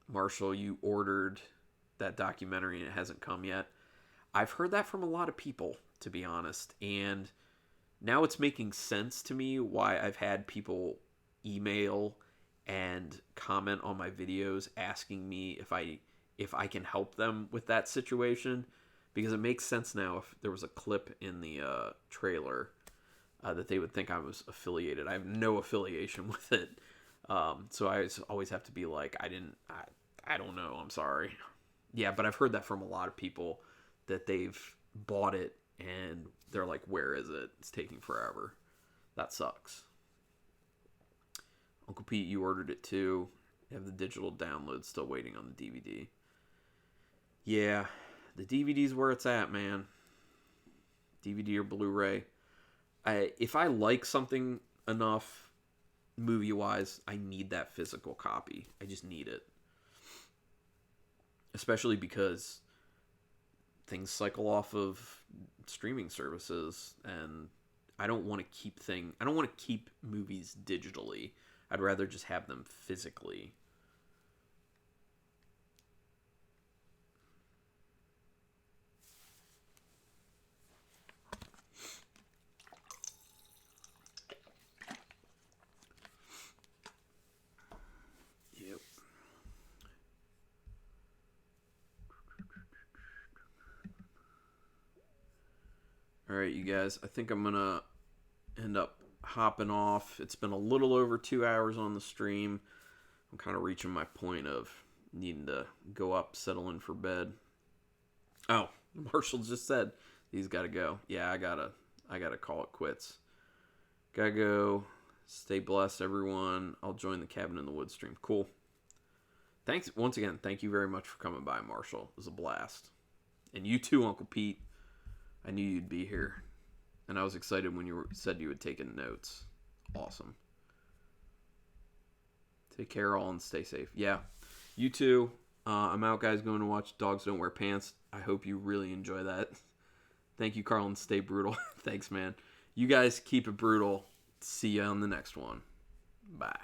[SPEAKER 1] Marshall, you ordered that documentary and it hasn't come yet. I've heard that from a lot of people, to be honest, and now it's making sense to me why I've had people email and comment on my videos asking me if I can help them with that situation, because it makes sense now. If there was a clip in the trailer that they would think I was affiliated. I have no affiliation with it, so I always have to be like, I don't know, I'm sorry. Yeah, but I've heard that from a lot of people that they've bought it and they're like, where is it? It's taking forever. That sucks. Uncle Pete, you ordered it too. You have the digital download still waiting on the DVD. Yeah, the DVD's where it's at, man. DVD or Blu-ray. If I like something enough, movie-wise, I need that physical copy. I just need it. Especially because things cycle off of streaming services, and I don't want to keep movies digitally. I'd rather just have them physically. Yep. All right, you guys. I think I'm going to end up hopping off. It's been a little over 2 hours on the stream. I'm kind of reaching my point of needing to go up, settle in for bed. Oh, Marshall just said he's got to go. Yeah, I gotta call it quits. Gotta go. Stay blessed, everyone. I'll join the Cabin in the Woods stream. Cool. Thanks once again. Thank you very much for coming by, Marshall. It was a blast. And you too, Uncle Pete. I knew you'd be here. And I was excited when you said you had taken notes. Awesome. Take care all and stay safe. Yeah, you too. I'm out, guys, going to watch Dogs Don't Wear Pants. I hope you really enjoy that. Thank you, Carlin. Stay brutal. Thanks, man. You guys keep it brutal. See you on the next one. Bye.